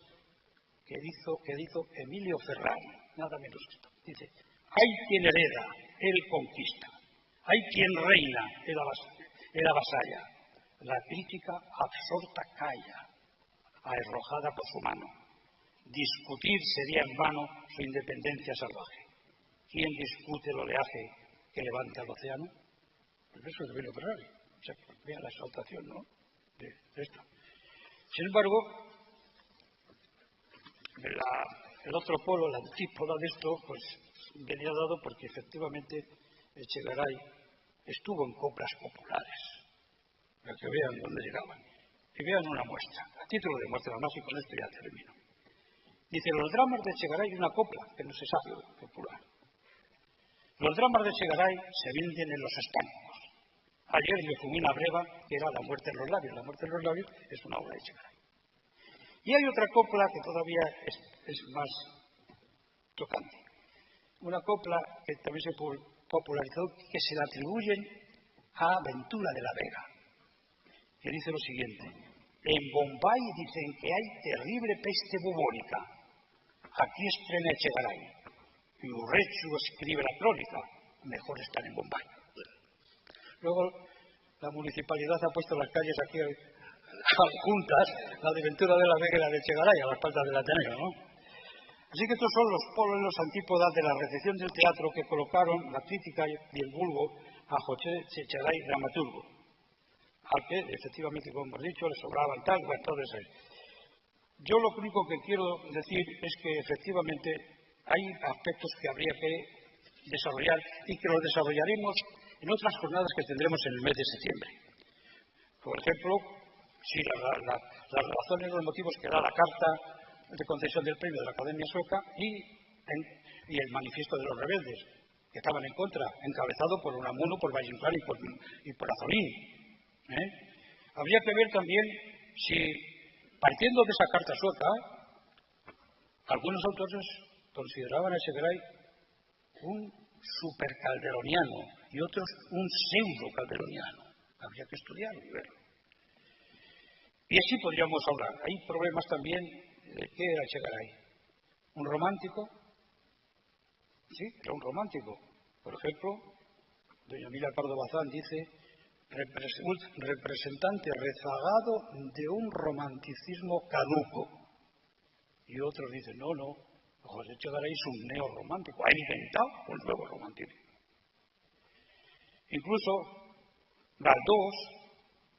que hizo Emilio Ferrari, nada menos que esto. Dice: hay quien hereda, él conquista, hay quien reina, él avasalla, la crítica absorta calla, arrojada por su mano. Discutir sería en vano su independencia salvaje. ¿Quién discute el oleaje que levanta el océano? El verso de Emilio Ferrari. O sea, vea la exaltación, ¿no?, de esto. Sin embargo, el otro polo, la antípoda de esto, pues venía dado porque efectivamente Echegaray estuvo en coplas populares, para que vean dónde llegaban. Y vean una muestra, a título de muestra más, y con esto ya termino. Dice: los dramas de Echegaray, una copla, que no se sabe, popular. Los dramas de Echegaray se venden en los estancos. Ayer le fumé una breva que era La muerte en los labios. La muerte en los labios es una obra de Echegaray. Y hay otra copla que todavía es más tocante. Una copla que también se popularizó que se le atribuyen a Ventura de la Vega, que dice lo siguiente: en Bombay dicen que hay terrible peste bubónica, aquí estrena Echegaray, y Urrechu escribe la crónica, mejor estar en Bombay. Luego la municipalidad ha puesto las calles aquí juntas, la de Ventura de la Vega y la de Echegaray, a las faltas del Ateneo, ¿no? Así que estos son los polos y los antípodas de la recepción del teatro que colocaron la crítica y el vulgo a José Echegaray, dramaturgo, al que efectivamente, como hemos dicho, le sobraban tal, bueno, todo eso. Yo lo único que quiero decir es que efectivamente hay aspectos que habría que desarrollar y que los desarrollaremos en otras jornadas que tendremos en el mes de septiembre. Por ejemplo, si las razones, los motivos que da la carta de concesión del premio de la Academia Sueca y el manifiesto de los rebeldes, que estaban en contra, encabezado por Unamuno, por Valle Inclán y por Azorín. Habría que ver también si, partiendo de esa carta sueca, algunos autores consideraban a Echegaray un supercalderoniano y otros un pseudo-calderoniano. Habría que estudiarlo y verlo. Y así podríamos hablar. Hay problemas también de qué era Echegaray. ¿Un romántico? Sí, era un romántico. Por ejemplo, doña Emilia Pardo Bazán dice: representante rezagado de un romanticismo caduco. Y otros dicen: no, José Echegaray es un neorromántico, ha inventado un nuevo romanticismo. Incluso Galdós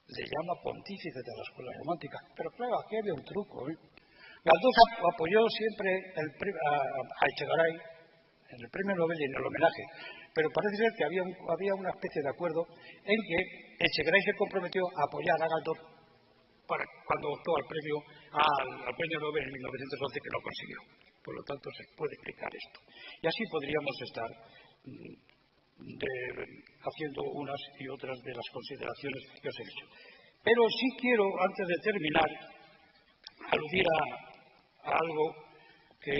le llama pontífice de la escuela romántica. Pero claro, aquí había un truco. Galdós apoyó siempre a Echegaray en el premio Nobel y en el homenaje. Pero parece ser que había una especie de acuerdo en que Echegaray se comprometió a apoyar a Galdós cuando optó al premio Nobel en 1911, que lo consiguió. Por lo tanto, se puede explicar esto. Y así podríamos estar haciendo unas y otras de las consideraciones que os he hecho. Pero sí quiero, antes de terminar, aludir a algo que,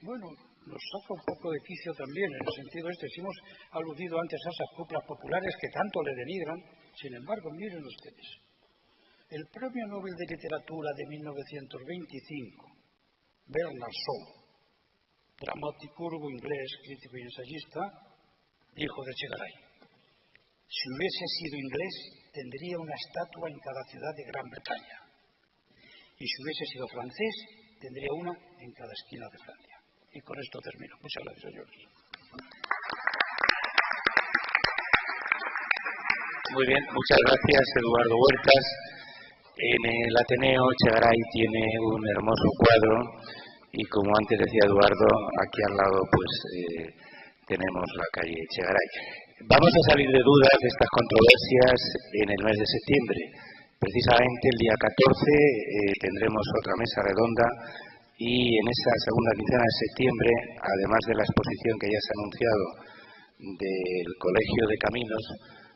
bueno, nos saca un poco de quicio también, en el sentido si hemos aludido antes a esas coplas populares que tanto le denigran. Sin embargo, miren ustedes, el Premio Nobel de Literatura de 1925, Bernard Shaw, dramaturgo inglés, crítico y ensayista, dijo de Echegaray: si hubiese sido inglés, tendría una estatua en cada ciudad de Gran Bretaña. Y si hubiese sido francés, tendría una en cada esquina de Francia. Y con esto termino. Muchas gracias, señores. Muy bien, muchas gracias, Eduardo Huertas. En el Ateneo, Echegaray tiene un hermoso cuadro y, como antes decía Eduardo, aquí al lado pues tenemos la calle Echegaray. Vamos a salir de dudas de estas controversias en el mes de septiembre. Precisamente el día 14 tendremos otra mesa redonda y en esa segunda quincena de septiembre, además de la exposición que ya se ha anunciado del Colegio de Caminos,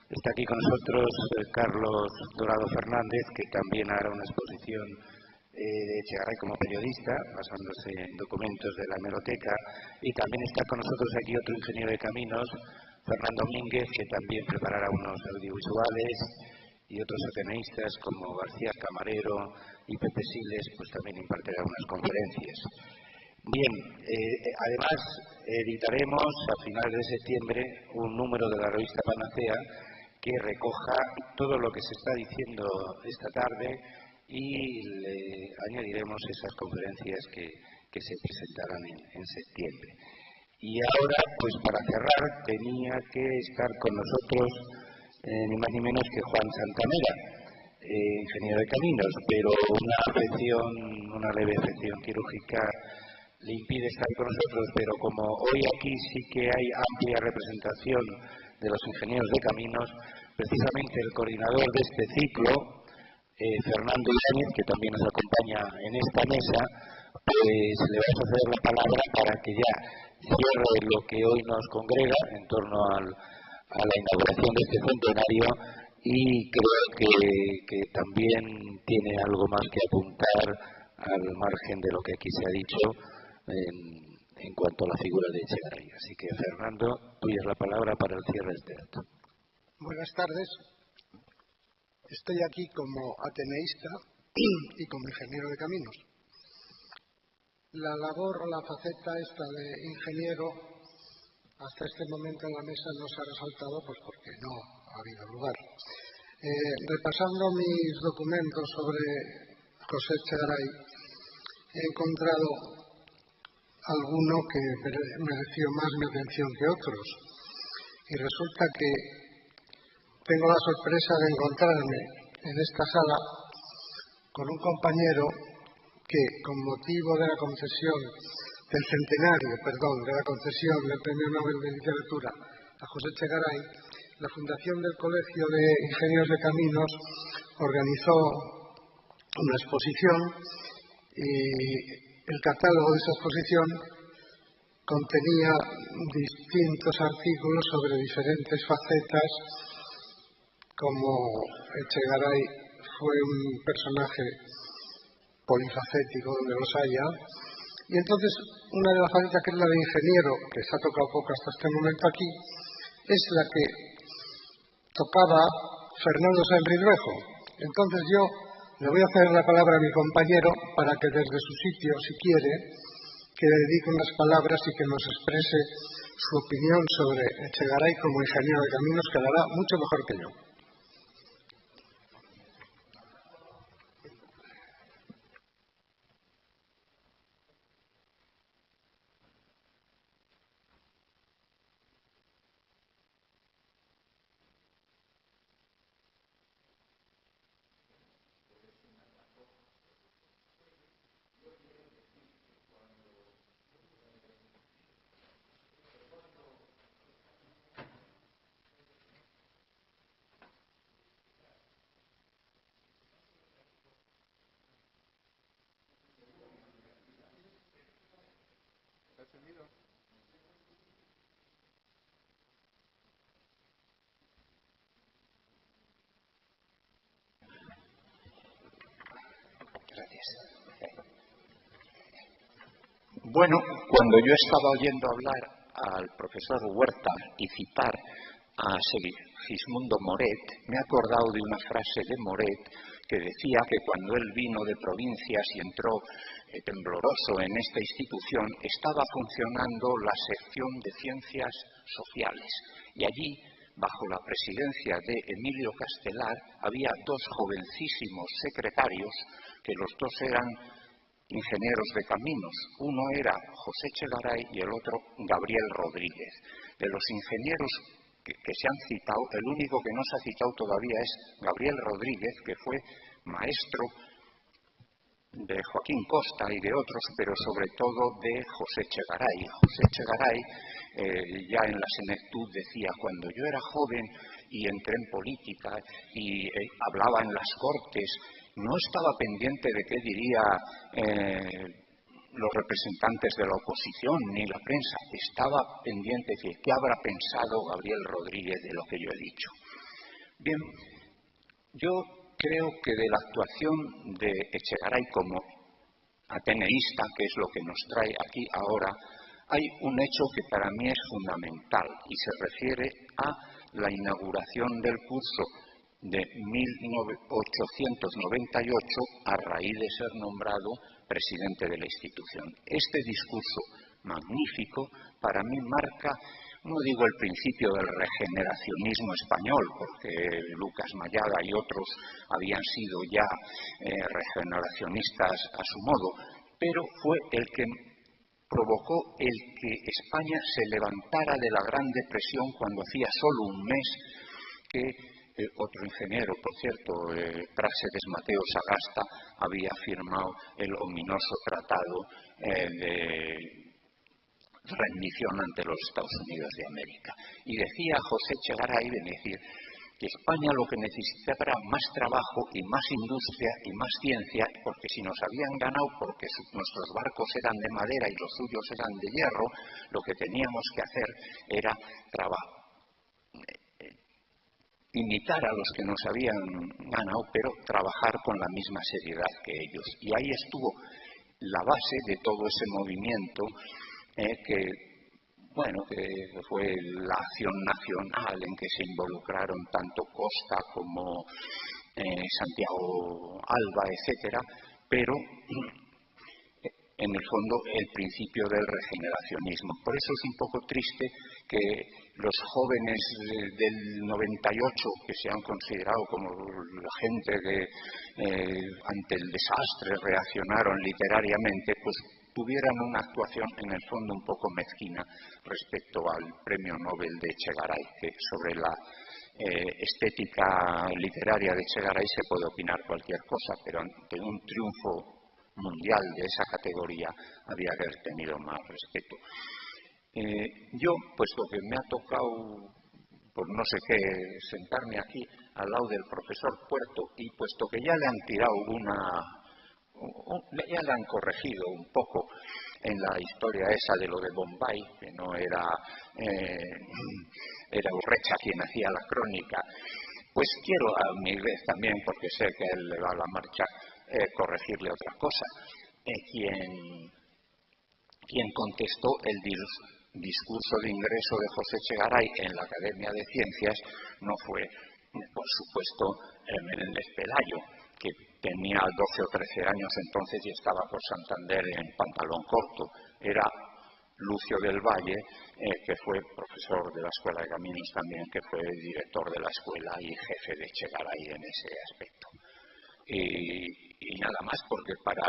está aquí con nosotros Carlos Dorado Fernández, que también hará una exposición de Echegaray como periodista, basándose en documentos de la hemeroteca, y también está con nosotros aquí otro ingeniero de caminos, Fernando Mínguez, que también preparará unos audiovisuales, y otros ateneístas como García Camarero y Pepe Siles, pues también impartirán unas conferencias. Bien, además editaremos a finales de septiembre un número de la revista Panacea que recoja todo lo que se está diciendo esta tarde y le añadiremos esas conferencias que se presentarán en septiembre. Y ahora, pues para cerrar, tenía que estar con nosotros ni más ni menos que Juan Santanera, ingeniero de caminos, pero una leve afección quirúrgica le impide estar con nosotros, pero como hoy aquí sí que hay amplia representación de los ingenieros de caminos, precisamente el coordinador de este ciclo, Fernando Ibáñez, que también nos acompaña en esta mesa, pues le vamos a ceder la palabra para que ya cierre lo que hoy nos congrega en torno a la inauguración de este centenario, y creo que también tiene algo más que apuntar al margen de lo que aquí se ha dicho en cuanto a la figura de Echegaray. Así que, Fernando, tuya es la palabra para el cierre del teatro. Buenas tardes. Estoy aquí como ateneísta y como ingeniero de caminos. La labor o la faceta esta de ingeniero hasta este momento en la mesa no se ha resaltado pues porque no ha habido lugar. Repasando mis documentos sobre José Echegaray, he encontrado alguno que mereció más mi atención que otros. Y resulta que tengo la sorpresa de encontrarme en esta sala con un compañero que, con motivo de la concesión del centenario, de la concesión del Premio Nobel de Literatura a José Echegaray, la Fundación del Colegio de Ingenieros de Caminos organizó una exposición y el catálogo de esa exposición contenía distintos artículos sobre diferentes facetas, como Echegaray fue un personaje polifacético donde los haya. Y entonces una de las facetas, que es la de ingeniero, que se ha tocado poco hasta este momento aquí, es la que tocaba Fernando Sáenz Ridruejo. Entonces yo le voy a ceder la palabra a mi compañero para que desde su sitio, si quiere, que le dedique unas palabras y que nos exprese su opinión sobre Echegaray como ingeniero de caminos, que lo hará mucho mejor que yo. Bueno, cuando yo estaba oyendo hablar al profesor Huerta y citar a Segismundo Moret, me he acordado de una frase de Moret que decía que cuando él vino de provincias y entró tembloroso en esta institución, estaba funcionando la sección de ciencias sociales. Y allí, bajo la presidencia de Emilio Castelar, había dos jovencísimos secretarios, que los dos eran ingenieros de caminos. Uno era José Echegaray y el otro Gabriel Rodríguez. De los ingenieros que se han citado, el único que no se ha citado todavía es Gabriel Rodríguez, que fue maestro de Joaquín Costa y de otros, pero sobre todo de José Echegaray. José Echegaray ya en la senectud decía: cuando yo era joven y entré en política y hablaba en las Cortes, no estaba pendiente de qué diría los representantes de la oposición ni la prensa, estaba pendiente de qué habrá pensado Gabriel Rodríguez de lo que yo he dicho. Bien, yo creo que de la actuación de Echegaray como ateneísta, que es lo que nos trae aquí ahora, hay un hecho que para mí es fundamental y se refiere a la inauguración del curso de 1898 a raíz de ser nombrado presidente de la institución. Este discurso magnífico para mí marca, no digo el principio del regeneracionismo español, porque Lucas Mallaga y otros habían sido ya regeneracionistas a su modo, pero fue el que provocó el que España se levantara de la Gran Depresión cuando hacía solo un mes que otro ingeniero, por cierto, Práxedes Mateo Sagasta, había firmado el ominoso tratado de rendición ante los Estados Unidos de América. Y decía José Echegaray, decir, que España lo que necesitaba era más trabajo y más industria y más ciencia, porque si nos habían ganado porque nuestros barcos eran de madera y los suyos eran de hierro, lo que teníamos que hacer era imitar a los que nos habían ganado, pero trabajar con la misma seriedad que ellos. Y ahí estuvo la base de todo ese movimiento que fue la acción nacional en que se involucraron tanto Costa como Santiago Alba, etcétera, pero en el fondo el principio del regeneracionismo. Por eso es un poco triste que los jóvenes del 98, que se han considerado como la gente que ante el desastre reaccionaron literariamente, pues tuvieran una actuación en el fondo un poco mezquina respecto al premio Nobel de Echegaray, que sobre la estética literaria de Echegaray se puede opinar cualquier cosa, pero ante un triunfo mundial de esa categoría había que haber tenido más respeto. Yo, puesto que me ha tocado, por no sé qué, sentarme aquí al lado del profesor Puerto, y puesto que ya le han tirado ya le han corregido un poco en la historia esa de lo de Bombay, que no era Urrecha quien hacía la crónica, pues quiero a mi vez también, porque sé que a él le va la marcha, corregirle otra cosa. Quien contestó el discurso de ingreso de José Echegaray en la Academia de Ciencias no fue, por supuesto, Menéndez Pelayo, que tenía 12 o 13 años entonces y estaba por Santander en pantalón corto. Era Lucio del Valle, que fue profesor de la Escuela de Caminos también, que fue director de la escuela y jefe de Echegaray en ese aspecto. Y nada más, porque para...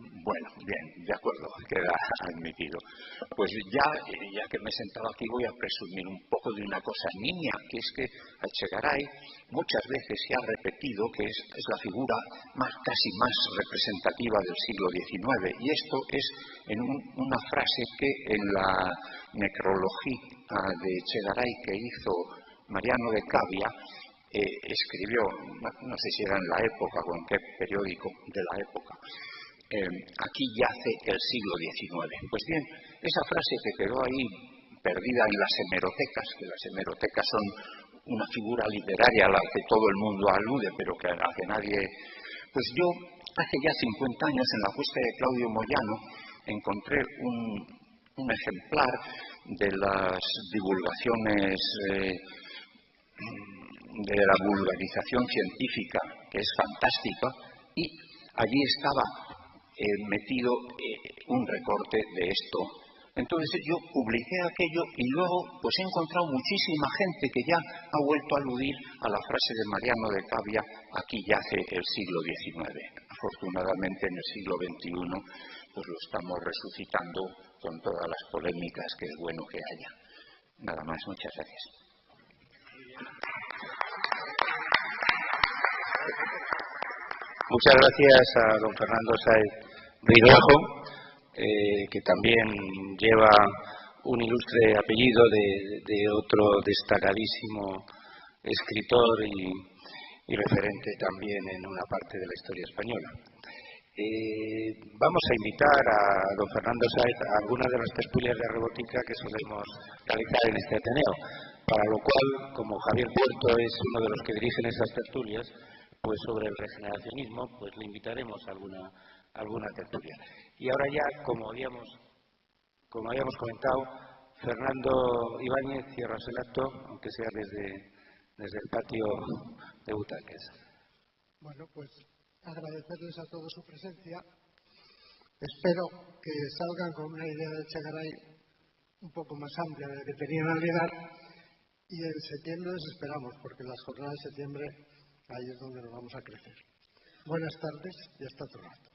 Bueno, bien, de acuerdo, queda admitido. Pues ya que me he sentado aquí voy a presumir un poco de una cosa niña, que es que a Echegaray muchas veces se ha repetido que es la figura casi más representativa del siglo XIX, y esto es en una frase que en la necrología de Echegaray que hizo Mariano de Cavia escribió, no sé si era en la época o en qué periódico de la época, aquí yace el siglo XIX. Pues bien, esa frase que quedó ahí perdida en las hemerotecas, que las hemerotecas son una figura literaria a la que todo el mundo alude, pero a la que nadie... Pues yo, hace ya 50 años, en la hueste de Claudio Moyano, encontré un ejemplar de las divulgaciones de la vulgarización científica, que es fantástica, y allí estaba metido un recorte de esto. Entonces yo publiqué aquello y luego pues he encontrado muchísima gente que ya ha vuelto a aludir a la frase de Mariano de Cavia, aquí yace el siglo XIX. Afortunadamente en el siglo XXI pues lo estamos resucitando con todas las polémicas que es bueno que haya. Nada más, muchas gracias. Muchas gracias a don Fernando Sáez Ridruejo, que también lleva un ilustre apellido de otro destacadísimo escritor y referente también en una parte de la historia española. Vamos a invitar a don Fernando Sáez a algunas de las tertulias de Rebotica que solemos realizar en este Ateneo, para lo cual, como Javier Puerto es uno de los que dirigen esas tertulias, pues sobre el regeneracionismo, pues le invitaremos a alguna tertulia. Y ahora ya, como habíamos comentado, Fernando Ibáñez, cierras el acto, aunque sea desde el patio de butacas. Bueno, pues agradecerles a todos su presencia. Espero que salgan con una idea de Echegaray un poco más amplia de la que tenían al llegar, y en septiembre les esperamos, porque las jornadas de septiembre ahí es donde nos vamos a crecer. Buenas tardes y hasta otro rato.